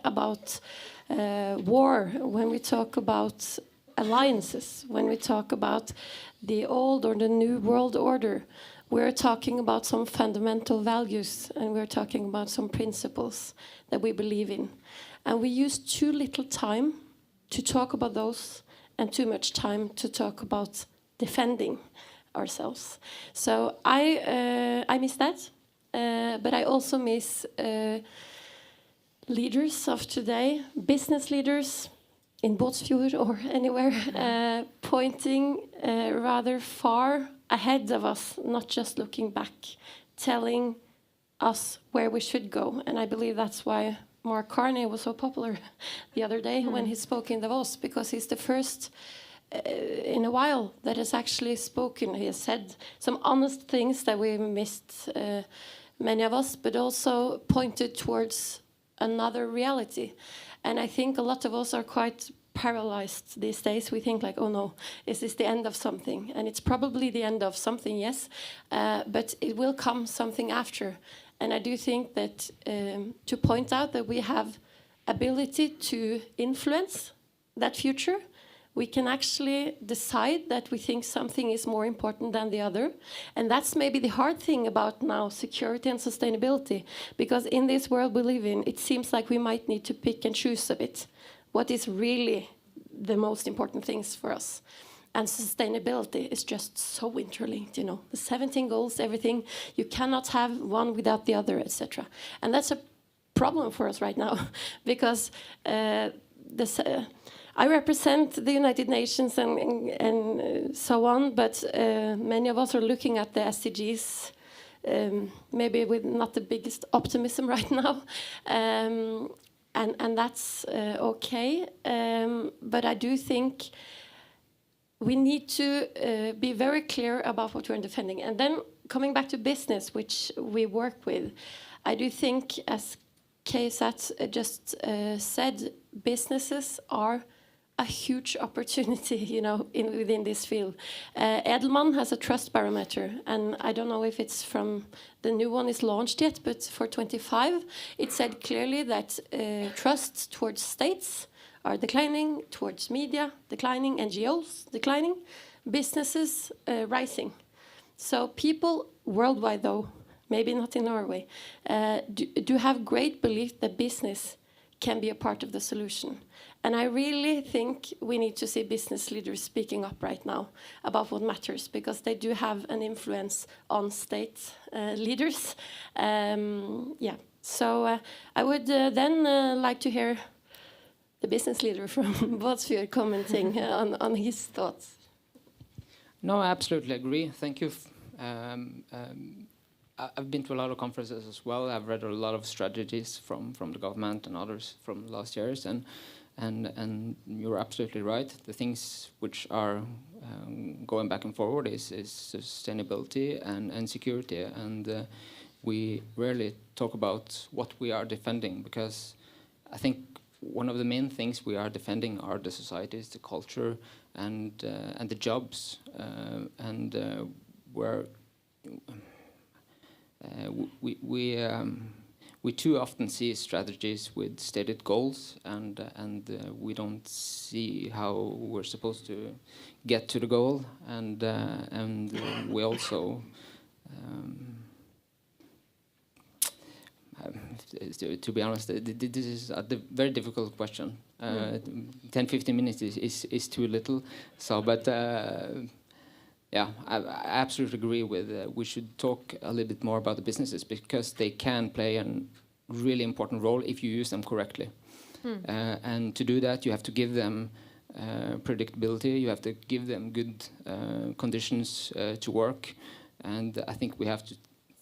about war, when we talk about alliances, when we talk about the old or the new world order, we're talking about some fundamental values, and we're talking about some principles that we believe in. And we use too little time to talk about those and too much time to talk about defending ourselves. So I miss that, but I also miss leaders of today, business leaders in Båtsfjord or anywhere, pointing rather far ahead of us, not just looking back, telling us where we should go. And I believe that's why Mark Carney was so popular the other day when he spoke in Davos, because he's the first in a while that has actually spoken. He has said some honest things that we missed, many of us, but also pointed towards another reality. And I think a lot of us are quite paralyzed these days. We think like, oh no, is this the end of something? And it's probably the end of something, yes, but it will come something after. And I do think that to point out that we have ability to influence that future. We can actually decide that we think something is more important than the other. And that's maybe the hard thing about now security and sustainability, because in this world we live in, it seems like we might need to pick and choose a bit what is really the most important things for us. And sustainability is just so interlinked, you know, the 17 goals, everything. You cannot have one without the other, etc. And that's a problem for us right now, because I represent the United Nations and so on, but many of us are looking at the SDGs, maybe with not the biggest optimism right now, and that's okay. But I do think we need to be very clear about what we're defending. And then coming back to business, which we work with, I do think, as KSAT just said, businesses are a huge opportunity, you know, within this field. Edelman has a trust barometer, and I don't know if it's from the new one is launched yet, but for 25, it said clearly that trust towards states are declining, towards media declining, NGOs declining, businesses rising. So people worldwide, though, maybe not in Norway, do have great belief that business can be a part of the solution. And I really think we need to see business leaders speaking up right now about what matters, because they do have an influence on state leaders. Yeah. So I would then like to hear the business leader from Båtsfjord commenting on his thoughts. No, I absolutely agree. Thank you. I've been to a lot of conferences as well. I've read a lot of strategies from the government and others from last years, and you're absolutely right. The things which are going back and forward is sustainability and security, and we rarely talk about what we are defending, because I think one of the main things we are defending are the societies, the culture, and the jobs, and where we too often see strategies with stated goals, and we don't see how we're supposed to get to the goal, and we also to be honest, this is a very difficult question. 10-15 minutes is too little. So, but yeah, I absolutely agree with. We should talk a little bit more about the businesses, because they can play a really important role if you use them correctly. And to do that, you have to give them predictability. You have to give them good conditions to work. And I think we have to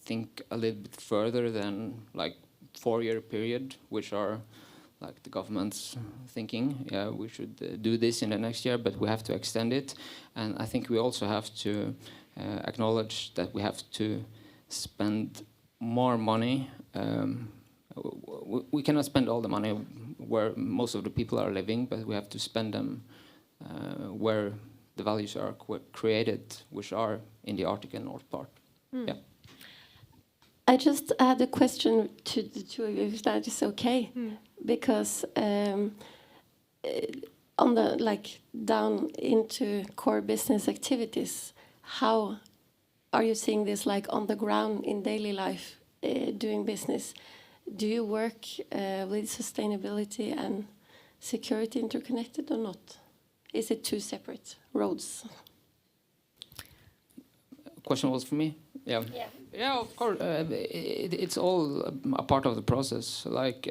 think a little bit further than like 4-year period, which are like the government's thinking. Yeah, we should do this in the next year, but we have to extend it. And I think we also have to acknowledge that we have to spend more money. We cannot spend all the money where most of the people are living, but we have to spend them where the values are created, which are in the Arctic and North part. Yeah. I just had a question to the two of you, if that is okay, because on the down into core business activities, how are you seeing this like on the ground in daily life, doing business? Do you work with sustainability and security interconnected or not? Is it two separate roads? Question was for me? Yeah. Yeah, of course. It's all a part of the process. Like,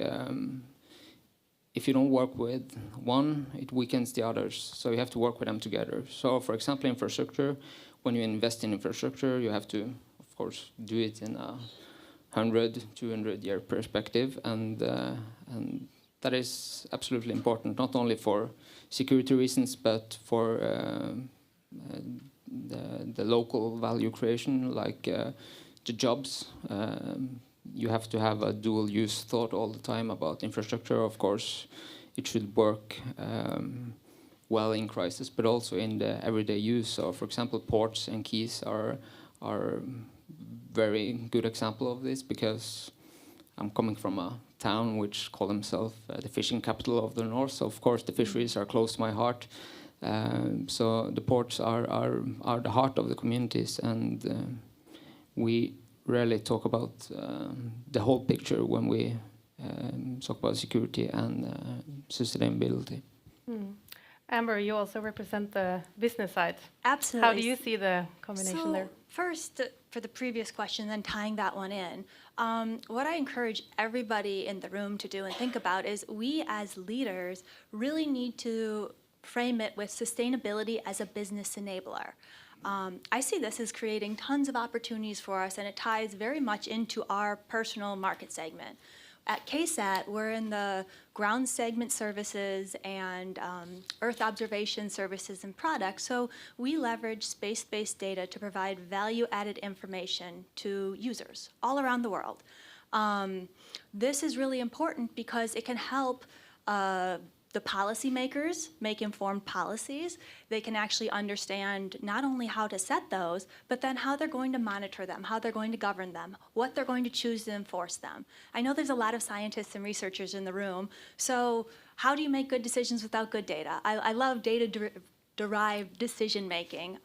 if you don't work with one, it weakens the others. So you have to work with them together. So, for example, infrastructure, when you invest in infrastructure, you have to, of course, do it in a 100, 200-year perspective. And that is absolutely important, not only for security reasons, but for the local value creation, like the jobs. You have to have a dual-use thought all the time about infrastructure. Of course, it should work well in crisis, but also in the everyday use. So, for example, ports and quays are very good example of this, because I'm coming from a town which call themselves the fishing capital of the north. So, of course, the fisheries are close to my heart. So the ports are the heart of the communities, and we rarely talk about the whole picture when we talk about security and sustainability. Amber, you also represent the business side. Absolutely. How do you see the combination there? First, for the previous question, then tying that one in, what I encourage everybody in the room to do and think about is we as leaders really need to frame it with sustainability as a business enabler. I see this as creating tons of opportunities for us, and it ties very much into our personal market segment. At KSAT, we're in the ground segment services and Earth observation services and products, so we leverage space-based data to provide value-added information to users all around the world. This is really important because it can help the policymakers make informed policies. They can actually understand not only how to set those, but then how they're going to monitor them, how they're going to govern them, what they're going to choose to enforce them. I know there's a lot of scientists and researchers in the room, so how do you make good decisions without good data? I love data-derived decision-making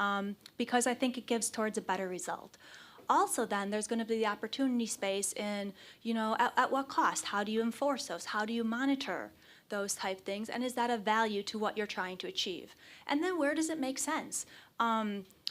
because I think it gives towards a better result. Also then, there's going to be the opportunity space in, at what cost? How do you enforce those? How do you monitor those type things, and is that of value to what you're trying to achieve? And then where does it make sense?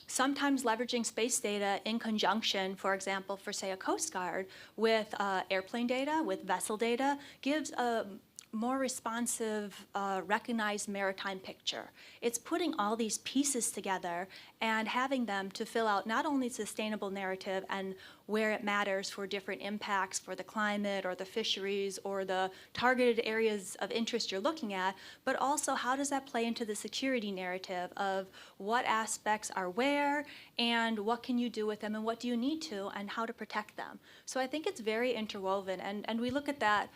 Sometimes leveraging space data in conjunction, for example, for say a Coast Guard, with airplane data, with vessel data, gives a more responsive, recognized maritime picture. It's putting all these pieces together and having them to fill out not only sustainable narrative and where it matters for different impacts for the climate or the fisheries or the targeted areas of interest you're looking at, but also how does that play into the security narrative of what aspects are where and what can you do with them and what do you need to and how to protect them. So I think it's very interwoven, and we look at that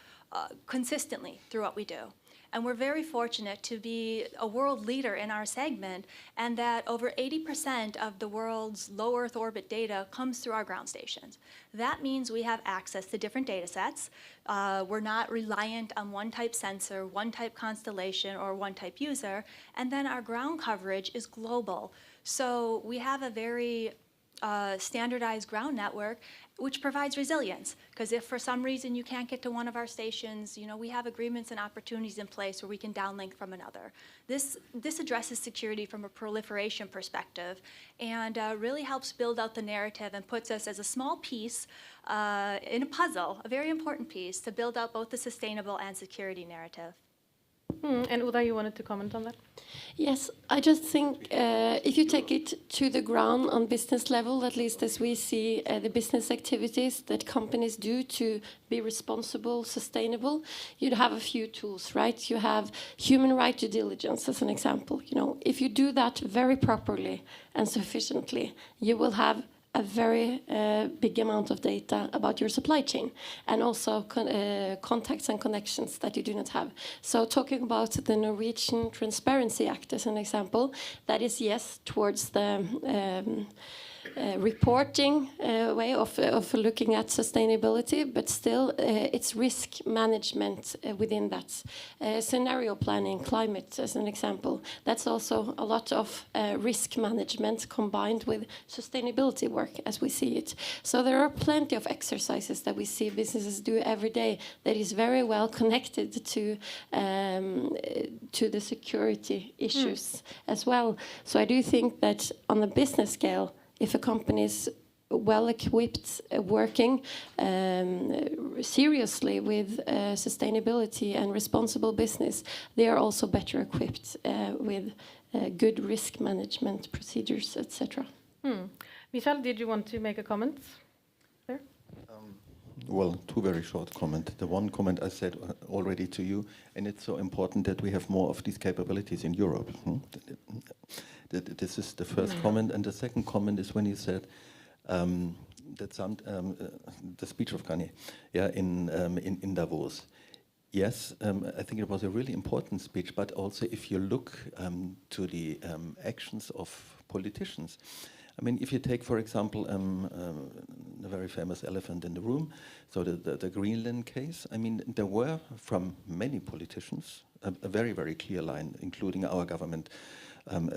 consistently through what we do. And we're very fortunate to be a world leader in our segment, and that over 80% of the world's low Earth orbit data comes through our ground stations. That means we have access to different data sets. We're not reliant on one type sensor, one type constellation, or one type user. And then our ground coverage is global. So we have a very standardized ground network, which provides resilience. Because if for some reason you can't get to one of our stations, we have agreements and opportunities in place where we can downlink from another. This addresses security from a proliferation perspective and really helps build out the narrative and puts us as a small piece in a puzzle, a very important piece, to build out both the sustainable and security narrative. And Uda, you wanted to comment on that? Yes, I just think if you take it to the ground on business level, at least as we see the business activities that companies do to be responsible, sustainable, you'd have a few tools, right? You have human right due diligence as an example. If you do that very properly and sufficiently, you will have a very big amount of data about your supply chain and also contacts and connections that you do not have. So talking about the Norwegian Transparency Act as an example, that is yes towards the reporting way of looking at sustainability, but still it's risk management within that. Scenario planning, climate as an example, that's also a lot of risk management combined with sustainability work as we see it. So there are plenty of exercises that we see businesses do every day that is very well connected to the security issues as well. So I do think that on the business scale, if a company is well equipped, working seriously with sustainability and responsible business, they are also better equipped with good risk management procedures, etc. Michel, did you want to make a comment there? Well, two very short comments. The one comment I said already to you, and it's so important that we have more of these capabilities in Europe. This is the first comment, and the second comment is when you said that the speech of Kanye, in Davos. Yes, I think it was a really important speech, but also if you look to the actions of politicians. I mean, if you take, for example, the very famous elephant in the room, so the Greenland case, I mean, there were from many politicians a very, very clear line, including our government,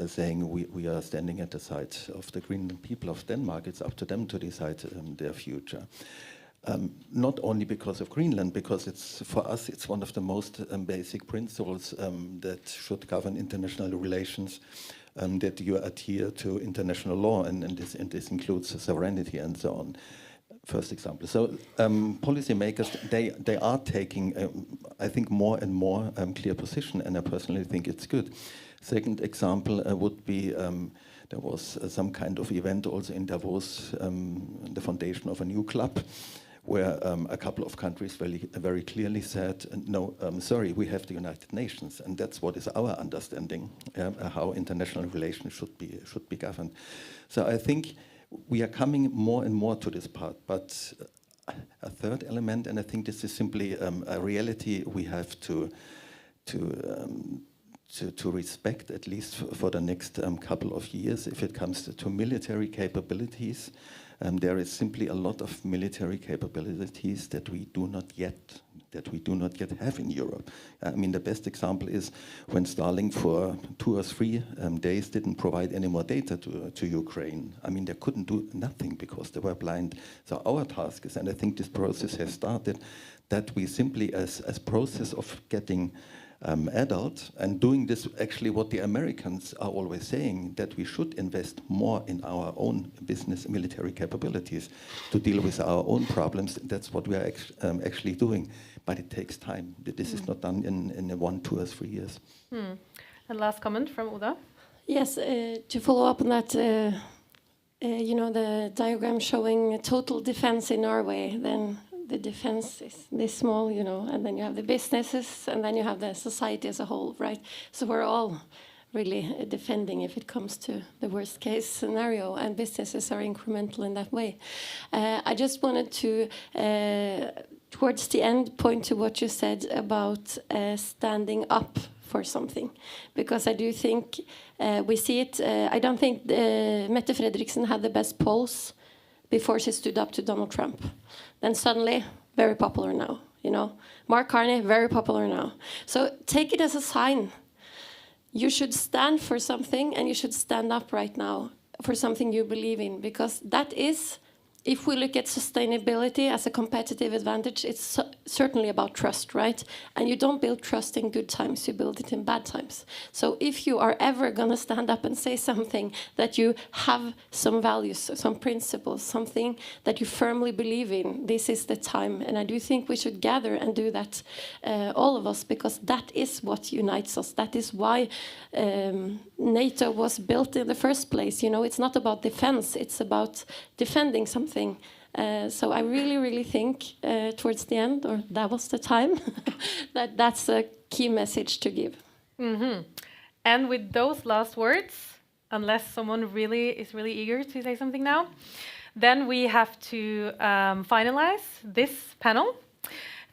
saying we are standing at the side of the Greenland people of Denmark. It's up to them to decide their future. Not only because of Greenland, because it's for us, it's one of the most basic principles that should govern international relations, that you adhere to international law, and this includes sovereignty and so on. First example. So policymakers, they are taking, I think, more and more clear position, and I personally think it's good. Second example would be there was some kind of event also in Davos, the foundation of a new club, where a couple of countries very clearly said, no, sorry, we have the United Nations, and that's what is our understanding, how international relations should be governed. So I think we are coming more and more to this part, but a third element, and I think this is simply a reality we have to respect, at least for the next couple of years, if it comes to military capabilities. There is simply a lot of military capabilities that we do not yet have in Europe. I mean, the best example is when Starlink for 2 or 3 days didn't provide any more data to Ukraine. I mean, they couldn't do nothing because they were blind. So our task is, and I think this process has started, that we simply, as process of getting adult and doing this, actually what the Americans are always saying, that we should invest more in our own business military capabilities to deal with our own problems. That's what we are actually doing, but it takes time. This is not done in 1, 2 or 3 years. And last comment from Oda. Yes, to follow up on that, you know, the diagram showing total defense in Norway, then the defense is this small, you know, and then you have the businesses, and then you have the society as a whole, right? So we're all really defending if it comes to the worst case scenario, and businesses are incremental in that way. I just wanted to, towards the end, point to what you said about standing up for something, because I do think we see it. I don't think Mette Frederiksen had the best polls before she stood up to Donald Trump. Then suddenly, very popular now, you know. Mark Carney, very popular now. So take it as a sign. You should stand for something, and you should stand up right now for something you believe in, because that is, if we look at sustainability as a competitive advantage, it's certainly about trust, right? And you don't build trust in good times, you build it in bad times. So if you are ever going to stand up and say something that you have some values, some principles, something that you firmly believe in, this is the time. And I do think we should gather and do that, all of us, because that is what unites us. That is why NATO was built in the first place. You know, it's not about defense, it's about defending something. So I really, really think towards the end, or that was the time, that's a key message to give. And with those last words, unless someone is really eager to say something now, then we have to finalize this panel.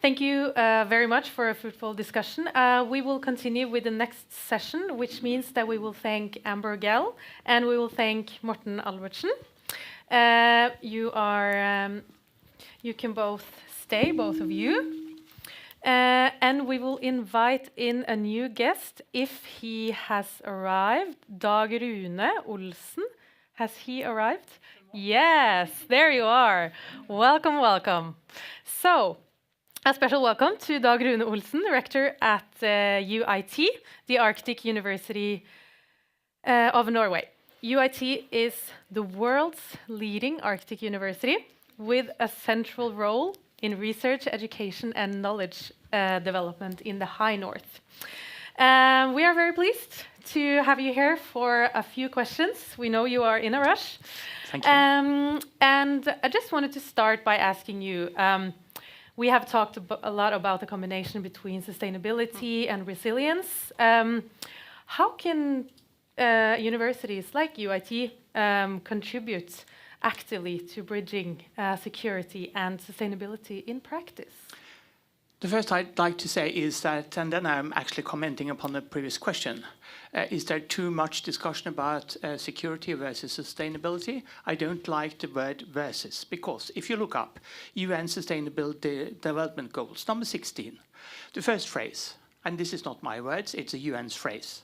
Thank you very much for a fruitful discussion. We will continue with the next session, which means that we will thank Amber Gell and we will thank Morten Albertsen. You can both stay, both of you. And we will invite in a new guest if he has arrived. Dag Rune Olsen. Has he arrived? Yes, there you are. Welcome, welcome. So, a special welcome to Dag Rune Olsen, rector at UiT, the Arctic University of Norway. UiT is the world's leading Arctic university with a central role in research, education, and knowledge development in the high north. We are very pleased to have you here for a few questions. We know you are in a rush. Thank you. And I just wanted to start by asking you, we have talked a lot about the combination between sustainability and resilience. How can universities like UiT contribute actively to bridging security and sustainability in practice? The first I'd like to say is that, and then I'm actually commenting upon the previous question, is there too much discussion about security versus sustainability? I don't like the word versus, because if you look up UN Sustainable Development Goals, number 16, the first phrase, and this is not my words, it's a UN's phrase.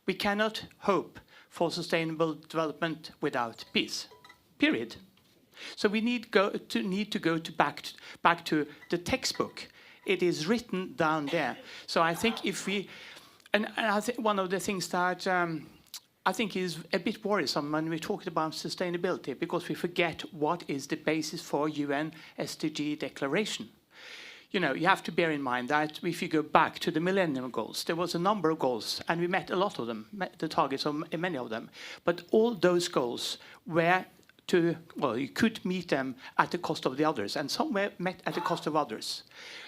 We cannot hope for sustainable development without peace, period. So we need to go back to the textbook. It is written down there. So I think if we, and I think one of the things that I think is a bit worrisome when we talk about sustainability, because we forget what is the basis for UN SDG declaration. You know, you have to bear in mind that if you go back to the Millennium Goals, there was a number of goals, and we met a lot of them, met the targets of many of them. But all those goals were well, you could meet them at the cost of the others, and some were met at the cost of others.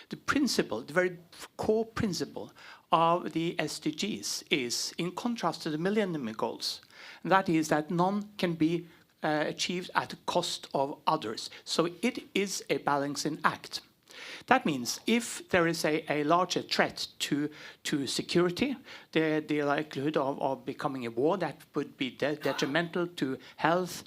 The principle, the very core principle of the SDGs is, in contrast to the Millennium Goals, and that is that none can be achieved at the cost of others. So it is a balancing act. That means if there is a larger threat to security, the likelihood of becoming a war that would be detrimental to health,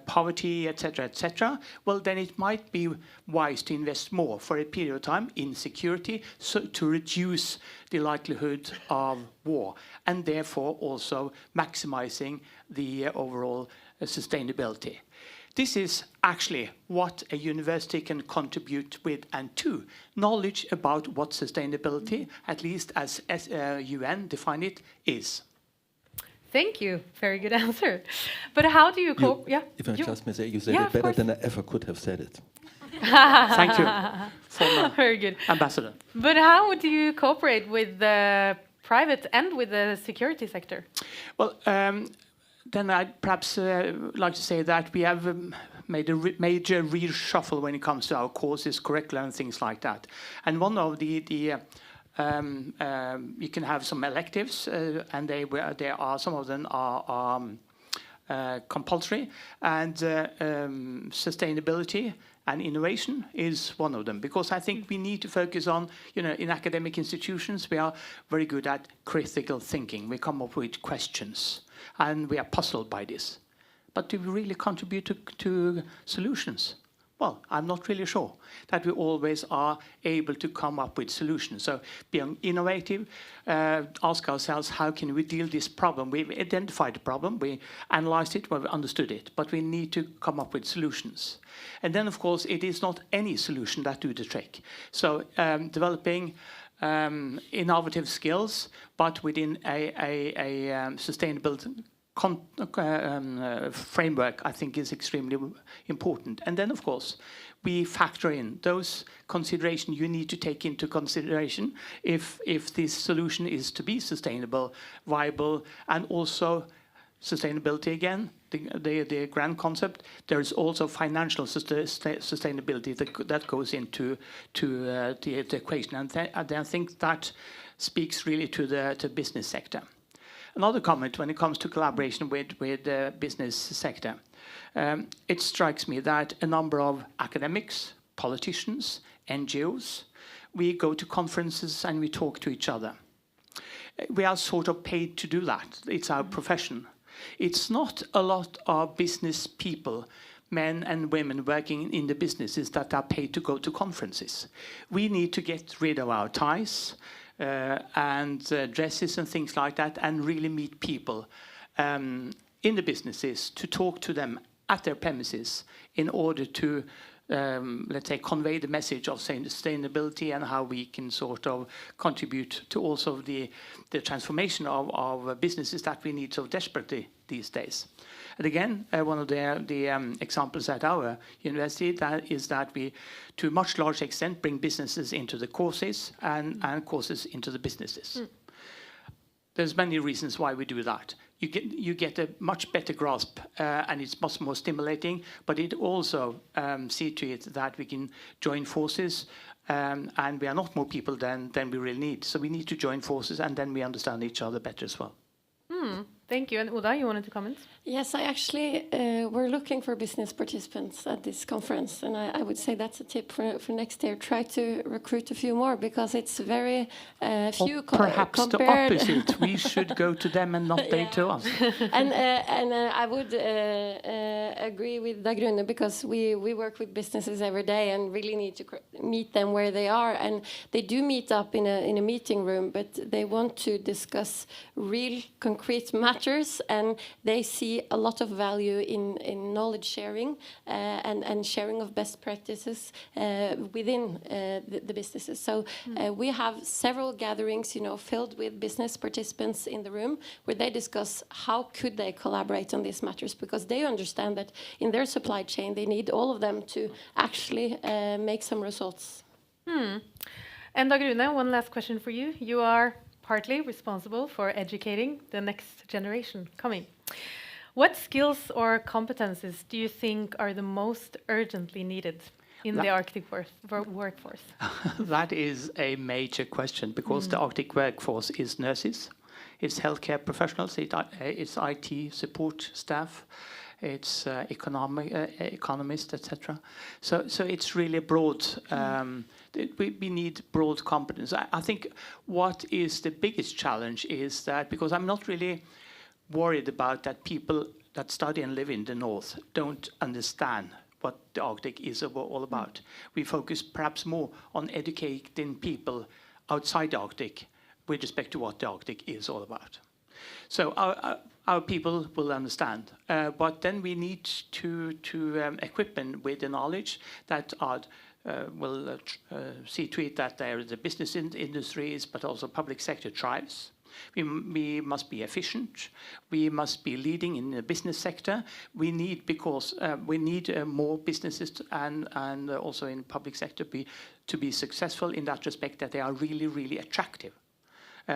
poverty, etc., well, then it might be wise to invest more for a period of time in security, so to reduce the likelihood of war, and therefore also maximizing the overall sustainability. This is actually what a university can contribute with, and to knowledge about what sustainability, at least as UN define it, is. Thank you. Very good answer. But how do you cope? Yeah. If I just may say, you said it better than I ever could have said it. Thank you, former Very good. ambassador. But how would you cooperate with the private and with the security sector? Well, then I'd perhaps like to say that we have made a major reshuffle when it comes to our courses, curricula, and things like that. And one of you can have some electives, and there are some of them are compulsory, and sustainability and innovation is one of them, because I think we need to focus on, you know, in academic institutions, we are very good at critical thinking. We come up with questions, and we are puzzled by this. But do we really contribute to solutions? Well, I'm not really sure that we always are able to come up with solutions. So being innovative, ask ourselves, how can we deal with this problem? We've identified the problem, we analyzed it, we've understood it, but we need to come up with solutions. And then, of course, it is not any solution that do the trick. So developing innovative skills, but within a sustainable framework, I think, is extremely important. And then, of course, we factor in those considerations you need to take into consideration if this solution is to be sustainable, viable, and also sustainability again, the grand concept. There is also financial sustainability that goes into the equation, and I think that speaks really to the business sector. Another comment when it comes to collaboration with the business sector. It strikes me that a number of academics, politicians, NGOs, we go to conferences and we talk to each other. We are sort of paid to do that. It's our profession. It's not a lot of business people men and women working in the businesses that are paid to go to conferences. We need to get rid of our ties and dresses and things like that, and really meet people in the businesses to talk to them at their premises in order to, let's say, convey the message of sustainability and how we can sort of contribute to also the transformation of businesses that we need so desperately these days. And again, one of the examples at our university is that we, to a much larger extent, bring businesses into the courses and courses into the businesses. There's many reasons why we do that. You get a much better grasp, and it's much more stimulating. But it also see to it that we can join forces, and we are not more people than we really need. So we need to join forces, and then we understand each other better as well. Thank you. And Oda, you wanted to comment? Yes, I actually, we're looking for business participants at this conference, and I would say that's a tip for next year. Try to recruit a few more, because it's very few perhaps compared. the opposite. We should go to them and not they to us. And I would agree with Dag Rune, because we work with businesses every day and really need to meet them where they are. And they do meet up in a meeting room, but they want to discuss real concrete matters, and they see a lot of value in knowledge sharing and sharing of best practices within the businesses. So we have several gatherings, filled with business participants in the room, where they discuss how could they collaborate on these matters, because they understand that in their supply chain they need all of them to actually make some results. And Dag Rune, one last question for you. You are partly responsible for educating the next generation coming. What skills or competences do you think are the most urgently needed in the Arctic workforce? That is a major question, because the Arctic workforce is nurses, it's healthcare professionals, it's IT support staff, it's economists, etc. So it's really broad. We need broad competence. I think what is the biggest challenge is that, because I'm not really worried about that people that study and live in the north don't understand what the Arctic is all about. We focus perhaps more on educating people outside the Arctic with respect to what the Arctic is all about. So our people will understand, but then we need to equip them with the knowledge that will see to it that there is the business industries, but also public sector thrives. We must be efficient. We must be leading in the business sector. We need, because we need more businesses and also in public sector to be successful in that respect, that they are really, really attractive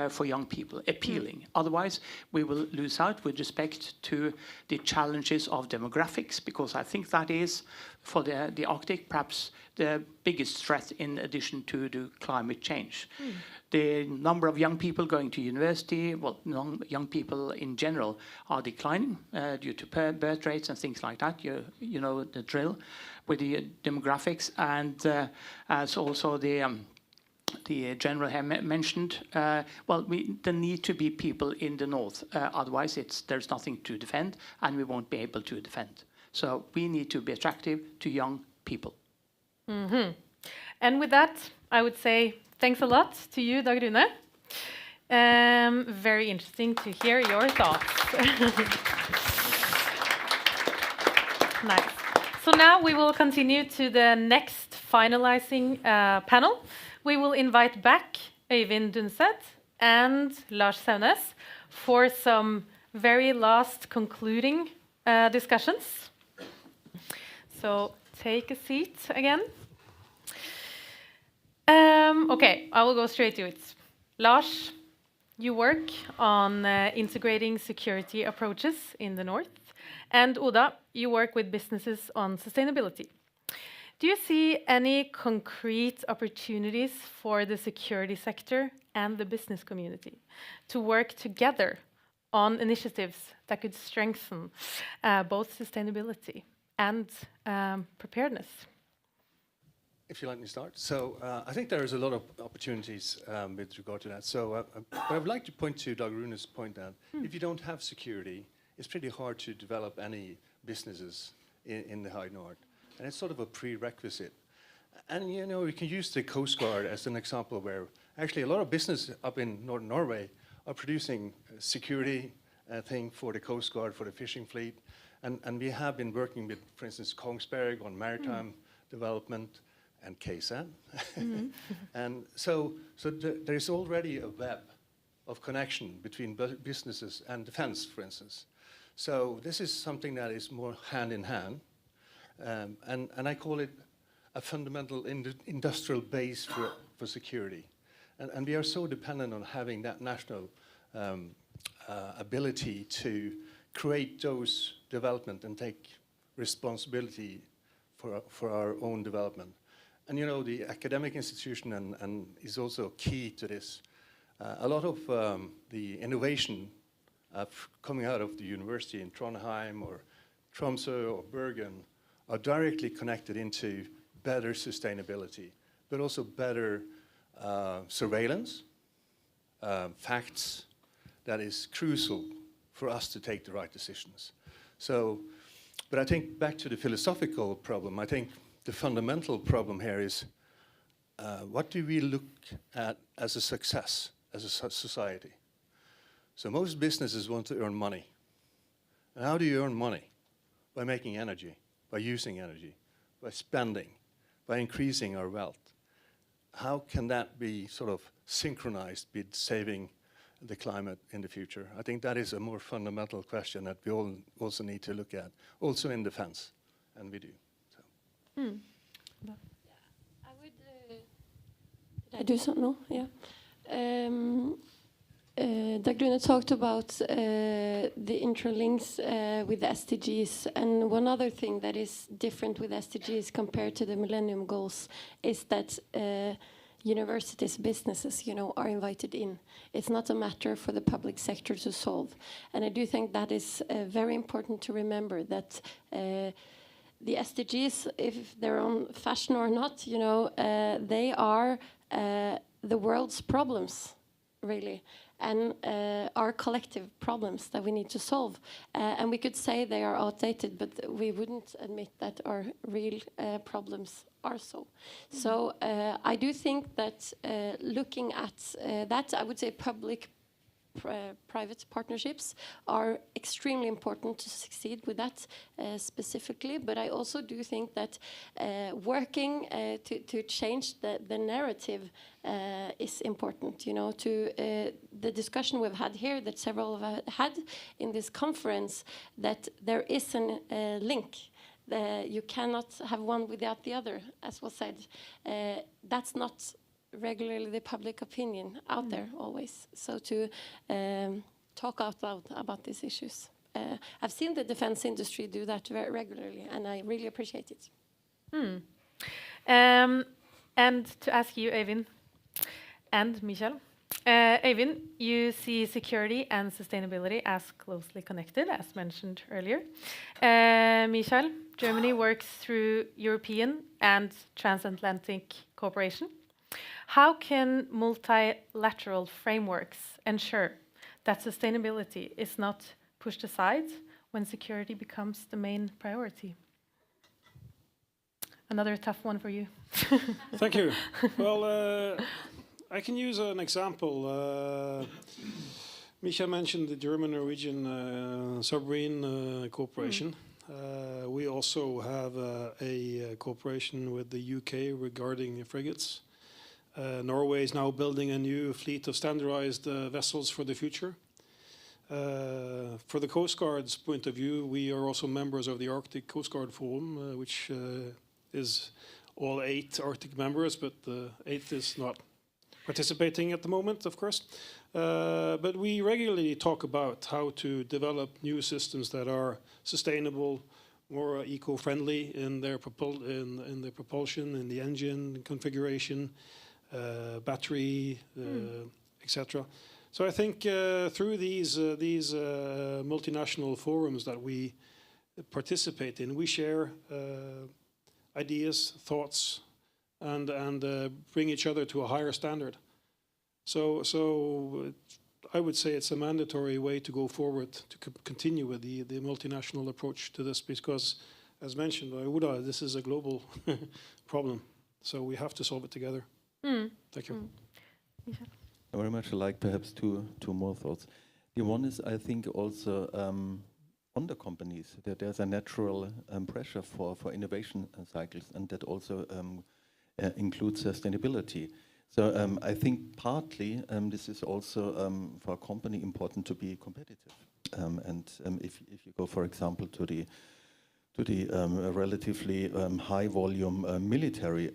for young people, appealing. Otherwise, we will lose out with respect to the challenges of demographics, because I think that is, for the Arctic, perhaps the biggest threat in addition to the climate change. The number of young people going to university, well, young people in general, are declining due to birth rates and things like that. You know the drill with the demographics, and as also the general have mentioned, well, there need to be people in the north. Otherwise, there's nothing to defend, and we won't be able to defend. So we need to be attractive to young people. And with that, I would say thanks a lot to you, Dag Rune. Very interesting to hear your thoughts. Nice. So now we will continue to the next finalizing panel. We will invite back Øyvind Dunset and Lars Saunes for some very last concluding discussions. So take a seat again. Okay, I will go straight to it. Lars, you work on integrating security approaches in the north. And Oda, you work with businesses on sustainability. Do you see any concrete opportunities for the security sector and the business community to work together on initiatives that could strengthen both sustainability and preparedness? If you let me start. So I think there is a lot of opportunities with regard to that. So but I would like to point to Dag Rune's point that if you don't have security, it's pretty hard to develop any businesses in the High North. And it's sort of a prerequisite. And you know, we can use the Coast Guard as an example where actually a lot of business up in northern Norway are producing security thing for the Coast Guard, for the fishing fleet. And we have been working with, for instance, Kongsberg on maritime development and KSAT. And so there is already a web of connection between businesses and defense, for instance. So this is something that is more hand in hand. And I call it a fundamental industrial base for security. And we are so dependent on having that national ability to create those development and take responsibility for our own development. And you know, the academic institution and is also key to this. A lot of the innovation coming out of the university in Trondheim or Tromsø or Bergen are directly connected into better sustainability, but also better surveillance, facts that is crucial for us to take the right decisions. So, but I think back to the philosophical problem, I think the fundamental problem here is what do we look at as a success as a society? So most businesses want to earn money. And how do you earn money? By making energy, by using energy, by spending, by increasing our wealth. How can that be sort of synchronized with saving the climate in the future? I think that is a more fundamental question that we all also need to look at, also in defense, and we do. So. I would. Did I do something? No? Yeah. Dr. Rune talked about the interlinks with the SDGs, and one other thing that is different with SDGs compared to the Millennium Goals is that universities, businesses, you know, are invited in. It's not a matter for the public sector to solve, and I do think that is very important to remember that the SDGs, if they're on fashion or not, you know, they are the world's problems, really, and our collective problems that we need to solve. And we could say they are outdated, but we wouldn't admit that our real problems are so. So I do think that looking at that, I would say public private partnerships are extremely important to succeed with that specifically, but I also do think that working to change the narrative is important, you know, to the discussion we've had here, that several have had in this conference, that there is a link. You cannot have one without the other, as was said. That's not regularly the public opinion out there always. So to talk out loud about these issues. I've seen the defense industry do that very regularly, and I really appreciate it. And to ask you, Øyvind, and Michel. Øyvind, you see security and sustainability as closely connected, as mentioned earlier. Michel, Germany works through European and transatlantic cooperation. How can multilateral frameworks ensure that sustainability is not pushed aside when security becomes the main priority? Another tough one for you. Thank you. Well, I can use an example. Misha mentioned the German-Norwegian submarine cooperation. We also have a cooperation with the UK regarding frigates. Norway is now building a new fleet of standardized vessels for the future. For the Coast Guard's point of view, we are also members of the Arctic Coast Guard Forum, which is all 8 Arctic members, but the 8th is not participating at the moment, of course. But we regularly talk about how to develop new systems that are sustainable, more eco-friendly in their propulsion, in the engine configuration, battery, etc. So I think through these multinational forums that we participate in, we share ideas, thoughts, and bring each other to a higher standard. So I would say it's a mandatory way to go forward to continue with the multinational approach to this, because as mentioned by Oda, this is a global problem, so we have to solve it together. Thank you. I very much like perhaps two more thoughts. The one is, I think, also on the companies that there's a natural pressure for innovation cycles, and that also includes sustainability. So I think partly this is also for a company important to be competitive. And if you go, for example, to the relatively high volume military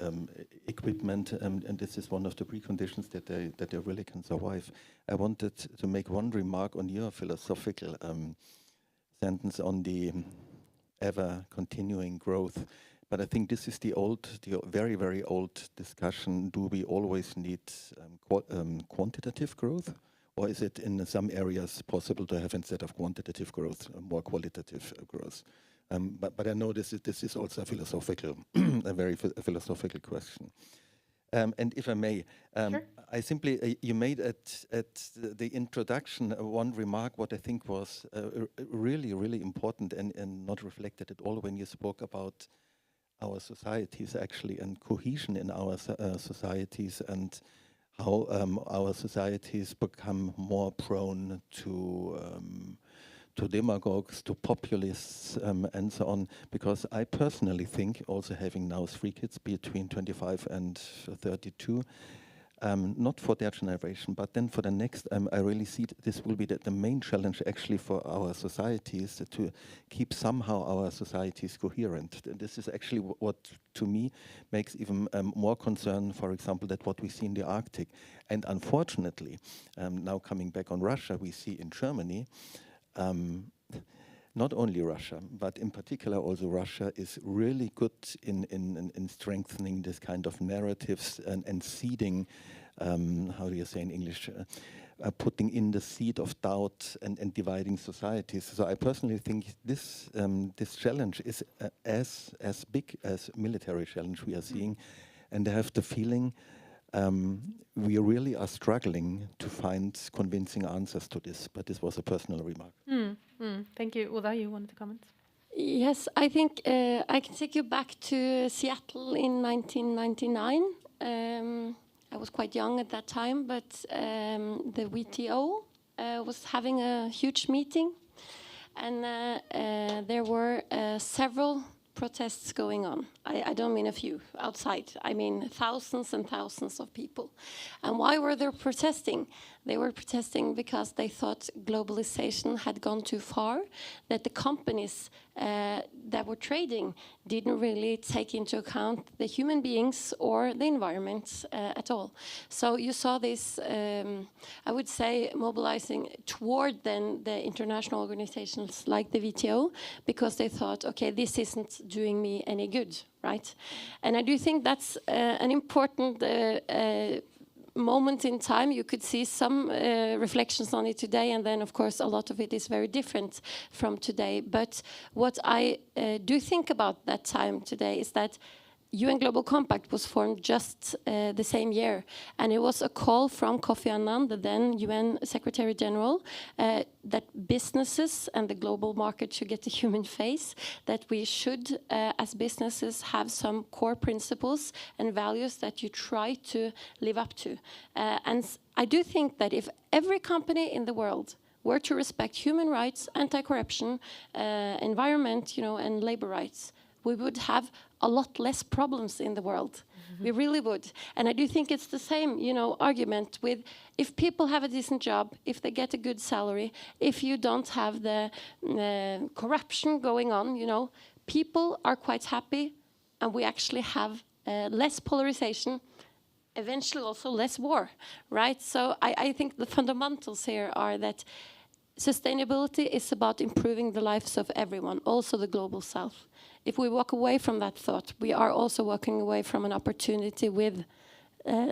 equipment, and this is one of the preconditions that they really can survive. I wanted to make one remark on your philosophical sentence on the ever continuing growth. But I think this is the very, very old discussion. Do we always need quantitative growth? Or is it in some areas possible to have, instead of quantitative growth, more qualitative growth? But I know this is also a philosophical, a very philosophical question. And if I may, Sure. I simply, you made at the introduction one remark what I think was really, really important and not reflected at all when you spoke about our societies actually, and cohesion in our societies, and how our societies become more prone to demagogues, to populists, and so on. Because I personally think, also having now 3 kids between 25 and 32, not for their generation, but then for the next, I really see this will be the main challenge actually for our societies, to keep somehow our societies coherent. This is actually what to me makes even more concern, for example, that what we see in the Arctic. And unfortunately, now coming back on Russia, we see in Germany, not only Russia, but in particular also Russia is really good in strengthening this kind of narratives and seeding, how do you say in English, putting in the seed of doubt and dividing societies. So I personally think this challenge is as big as military challenge we are seeing, and I have the feeling we really are struggling to find convincing answers to this, but this was a personal remark. Thank you. Oda, you wanted to comment? Yes, I think I can take you back to Seattle in 1999. I was quite young at that time, but the WTO was having a huge meeting, and there were several protests going on. I don't mean a few outside. I mean thousands and thousands of people. And why were they protesting? They were protesting because they thought globalization had gone too far, that the companies that were trading didn't really take into account the human beings or the environment at all. So you saw this, I would say, mobilizing toward then the international organizations like the WTO, because they thought, okay, this isn't doing me any good, right? And I do think that's an important moment in time. You could see some reflections on it today, and then of course a lot of it is very different from today. But what I do think about that time today is that UN Global Compact was formed just the same year, and it was a call from Kofi Annan, the then UN Secretary General, that businesses and the global market should get a human face, that we should, as businesses, have some core principles and values that you try to live up to. And I do think that if every company in the world were to respect human rights, anti-corruption, environment, and labor rights, we would have a lot less problems in the world. We really would. And I do think it's the same, argument with, if people have a decent job, if they get a good salary, if you don't have the corruption going on, people are quite happy, and we actually have less polarization, eventually also less war, right? So I think the fundamentals here are that sustainability is about improving the lives of everyone, also the global south. If we walk away from that thought, we are also walking away from an opportunity with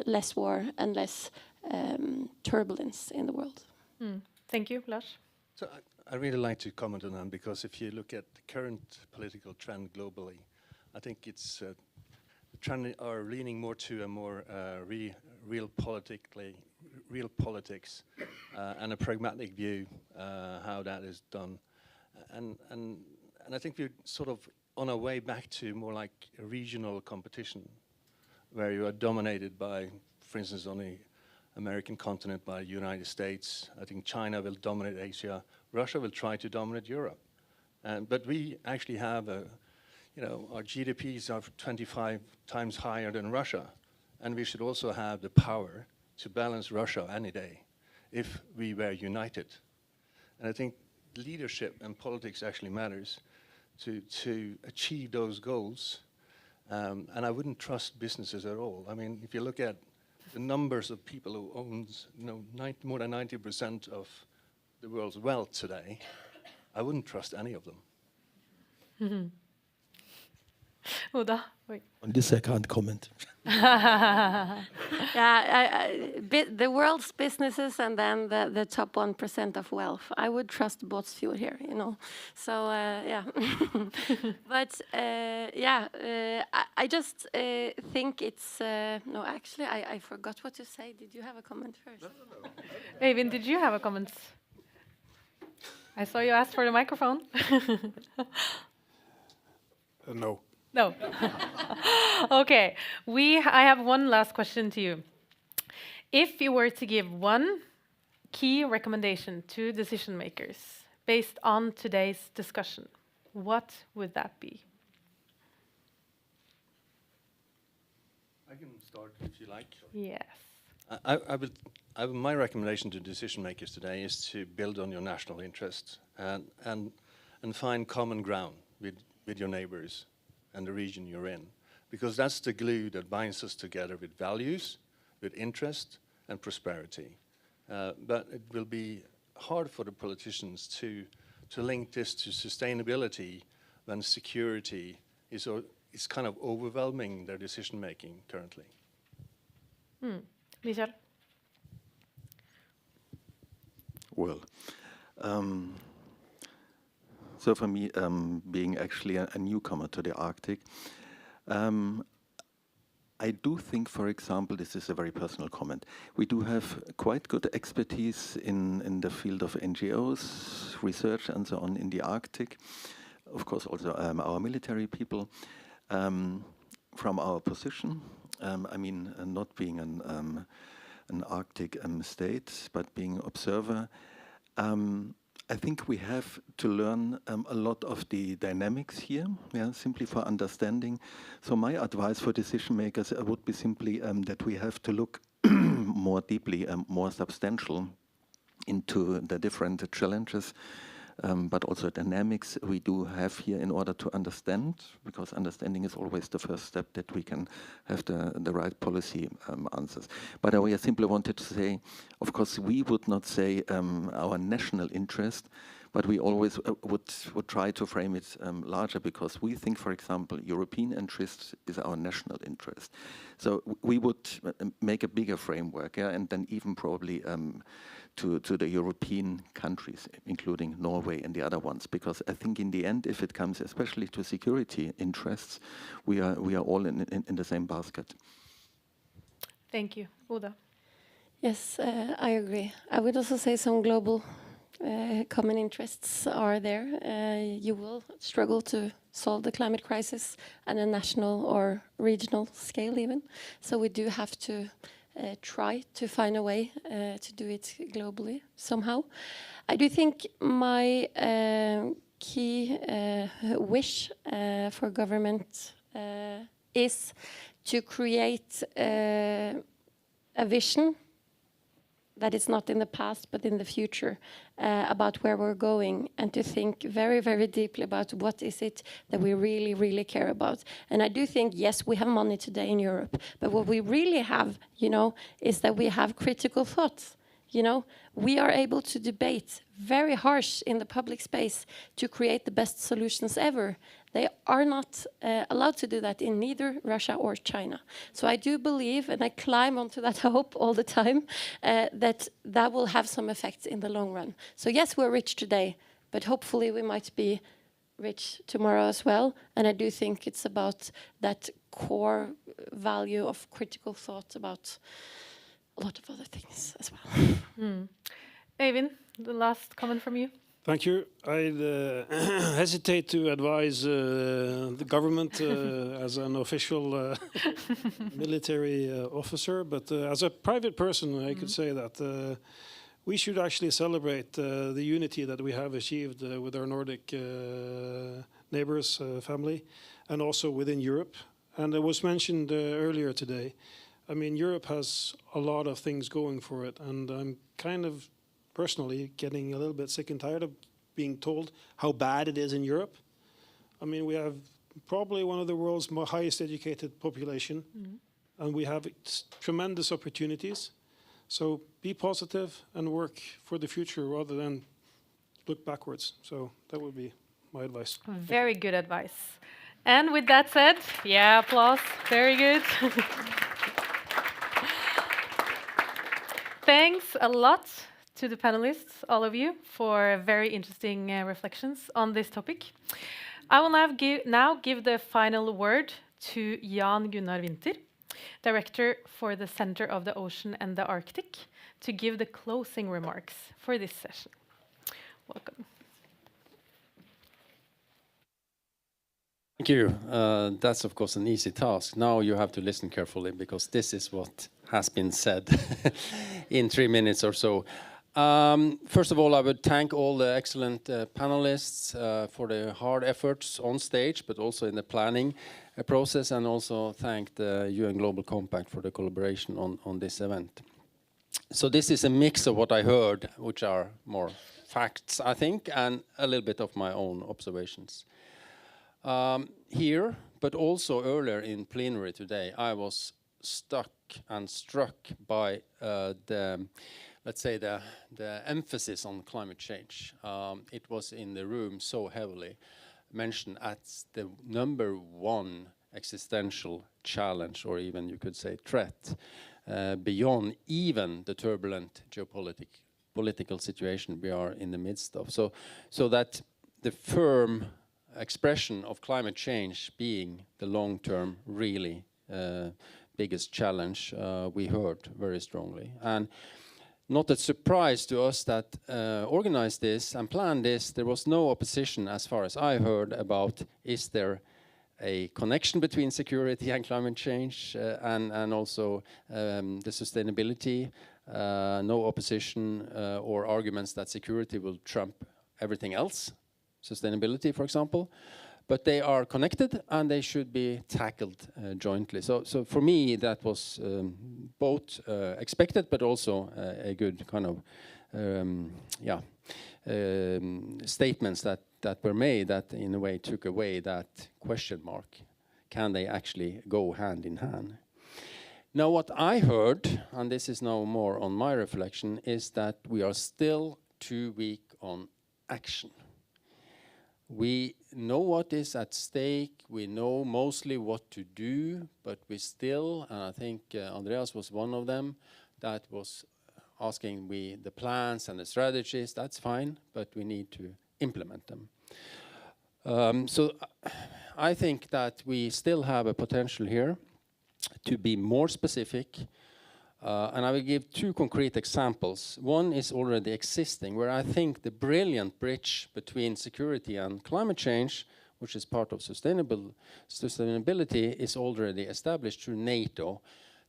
less war and less turbulence in the world. Thank you, Lars. So I really like to comment on that, because if you look at the current political trend globally, I think it's trend are leaning more to a more real politics and a pragmatic view how that is done, and I think we're sort of on our way back to more like a regional competition, where you are dominated by, for instance, on the American continent by the United States. I think China will dominate Asia. Russia will try to dominate Europe. But we actually have our GDPs are 25 times higher than Russia. And we should also have the power to balance Russia any day if we were united. And I think leadership and politics actually matters to achieve those goals. And I wouldn't trust businesses at all. I mean, if you look at the numbers of people who owns more than 90% of the world's wealth today, I wouldn't trust any of them. Mm-hmm. Oda, wait. On this I can't comment. The world's businesses and then the top 1% of wealth. I would trust Båtsfjord here, So, yeah. But, I just think it's... no, actually, I forgot what to say. Did you have a comment first? No. Eyvind, did you have a comment? I saw you asked for the microphone. No. No. Okay. I have one last question to you. If you were to give one key recommendation to decision makers based on today's discussion, what would that be? I can start if you like. Yes. My recommendation to decision makers today is to build on your national interests and find common ground with your neighbors and the region you're in, because that's the glue that binds us together with values, with interest and prosperity. But it will be hard for the politicians to link this to sustainability when security is kind of overwhelming their decision making currently. Michel? Well, so for me, being actually a newcomer to the Arctic, I do think, for example, this is a very personal comment, we do have quite good expertise in the field of NGOs, research and so on in the Arctic. Of course, also our military people. From our position, not being an Arctic state, but being observer, I think we have to learn a lot of the dynamics here, simply for understanding. So my advice for decision makers would be simply that we have to look more deeply, more substantial into the different challenges, but also dynamics we do have here in order to understand, because understanding is always the first step that we can have the right policy answers. But I simply wanted to say, of course, we would not say our national interest, but we always would try to frame it larger, because we think, for example, European interest is our national interest. So we would make a bigger framework, and then even probably to the European countries, including Norway and the other ones, because I think in the end, if it comes especially to security interests, we are all in the same basket. Thank you. Oda? Yes, I agree. I would also say some global common interests are there. You will struggle to solve the climate crisis at a national or regional scale even. So we do have to try to find a way to do it globally somehow. I do think my key wish for government is to create a vision that is not in the past but in the future, about where we're going, and to think very, very deeply about what is it that we really, really care about. And I do think, yes, we have money today in Europe, but what we really have, is that we have critical thoughts. We are able to debate very harsh in the public space to create the best solutions ever. They are not allowed to do that in neither Russia or China. So I do believe, and I climb onto that hope all the time, that will have some effects in the long run. So yes, we're rich today, but hopefully we might be rich tomorrow as well. And I do think it's about that core value of critical thought about a lot of other things as well. Eyvind, the last comment from you. Thank you. I'd hesitate to advise the government as an official military officer, but as a private person, I could say that we should actually celebrate the unity that we have achieved with our Nordic neighbors, family, and also within Europe. And it was mentioned earlier today. I mean, Europe has a lot of things going for it, and I'm kind of personally getting a little bit sick and tired of being told how bad it is in Europe. I mean, we have probably one of the world's highest educated population, and we have tremendous opportunities. So be positive and work for the future rather than look backwards. So that would be my advice. Very good advice. And with that said, yeah, applause. Very good. Thanks a lot to the panelists, all of you, for very interesting reflections on this topic. I will now give the final word to Jan Gunnar Winther, Director for the Center of the Ocean and the Arctic, to give the closing remarks for this session. Welcome. Thank you. That's, of course, an easy task. Now you have to listen carefully, because this is what has been said in 3 minutes or so. First of all, I would thank all the excellent panelists for the hard efforts on stage, but also in the planning process, and also thank the UN Global Compact for the collaboration on this event. So this is a mix of what I heard, which are more facts, I think, and a little bit of my own observations. Here, but also earlier in plenary today, I was struck by let's say the emphasis on climate change. It was in the room so heavily mentioned as the #1 existential challenge, or even you could say threat, beyond even the turbulent geopolitical situation we are in the midst of. So that the firm expression of climate change being the long-term really biggest challenge we heard very strongly. And not a surprise to us that organized this and planned this, there was no opposition as far as I heard about is there a connection between security and climate change and also the sustainability, no opposition or arguments that security will trump everything else, sustainability for example. But they are connected and they should be tackled jointly. So for me, that was both expected, but also a good kind of statements that were made that in a way took away that question mark. Can they actually go hand in hand? Now what I heard, and this is now more on my reflection, is that we are still too weak on action. We know what is at stake, we know mostly what to do, but we still, and I think Andreas was one of them, that was asking the plans and the strategies, that's fine, but we need to implement them. So I think that we still have a potential here to be more specific, and I will give 2 concrete examples. One is already existing, where I think the brilliant bridge between security and climate change, which is part of sustainability, is already established through NATO,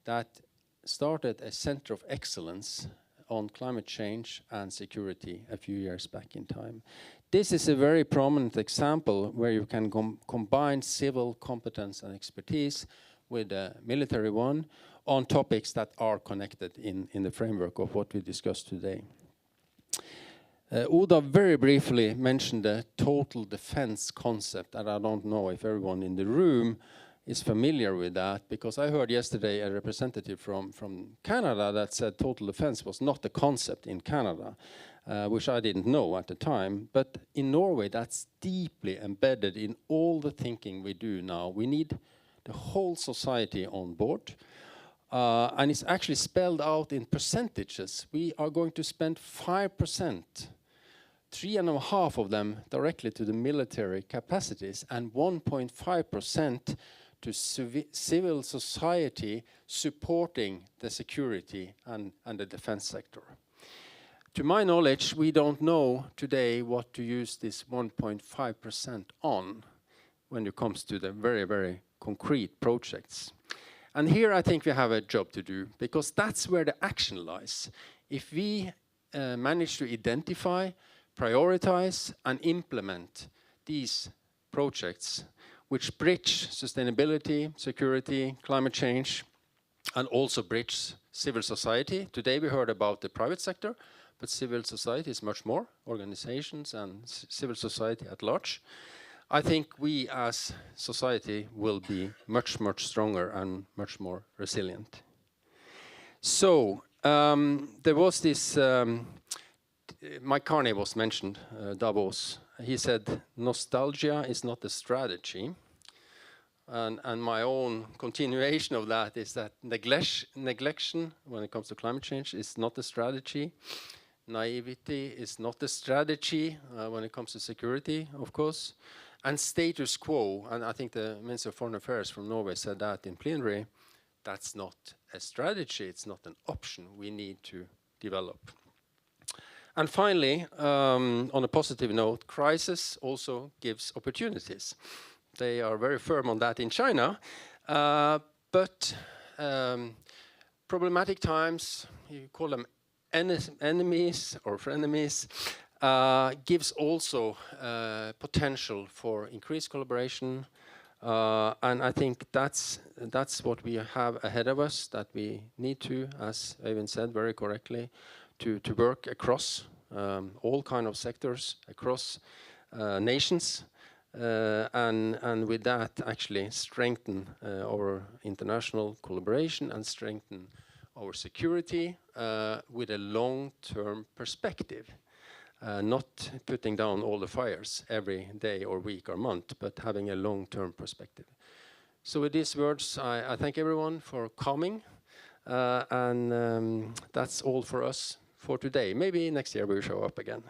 that started a center of excellence on climate change and security a few years back in time. This is a very prominent example where you can combine civil competence and expertise with a military one on topics that are connected in the framework of what we discussed today. Oda very briefly mentioned the total defense concept, and I don't know if everyone in the room is familiar with that, because I heard yesterday a representative from Canada that said total defense was not a concept in Canada, which I didn't know at the time. But in Norway, that's deeply embedded in all the thinking we do now. We need the whole society on board. And it's actually spelled out in percentages. We are going to spend 5%, 3.5% of them directly to the military capacities, and 1.5% to civil society supporting the security and the defense sector. to my knowledge, we don't know today what to use this 1.5% on when it comes to the very, very concrete projects. And here I think we have a job to do, because that's where the action lies. If we manage to identify, prioritize, and implement these projects which bridge sustainability, security, climate change, and also bridge civil society. Today we heard about the private sector, but civil society is much more, organizations and civil society at large. I think we as society will be much, much stronger and much more resilient. So there was this, Mike Carney was mentioned, Davos. He said, nostalgia is not a strategy. And my own continuation of that is that neglection when it comes to climate change is not a strategy. Naivety is not a strategy when it comes to security, of course. And status quo, and I think the Minister of Foreign Affairs from Norway said that in plenary, that's not a strategy, it's not an option we need to develop. And finally, on a positive note, crisis also gives opportunities. They are very firm on that in China, but problematic times, you call them enemies or frenemies, gives also potential for increased collaboration, and I think that's what we have ahead of us, that we need to, as Øyvind said very correctly, to work across all kind of sectors, across nations, and with that actually strengthen our international collaboration and strengthen our security with a long-term perspective. Not putting down all the fires every day or week or month, but having a long-term perspective. So with these words, I thank everyone for coming, and that's all for us for today. Maybe next year we'll show up again.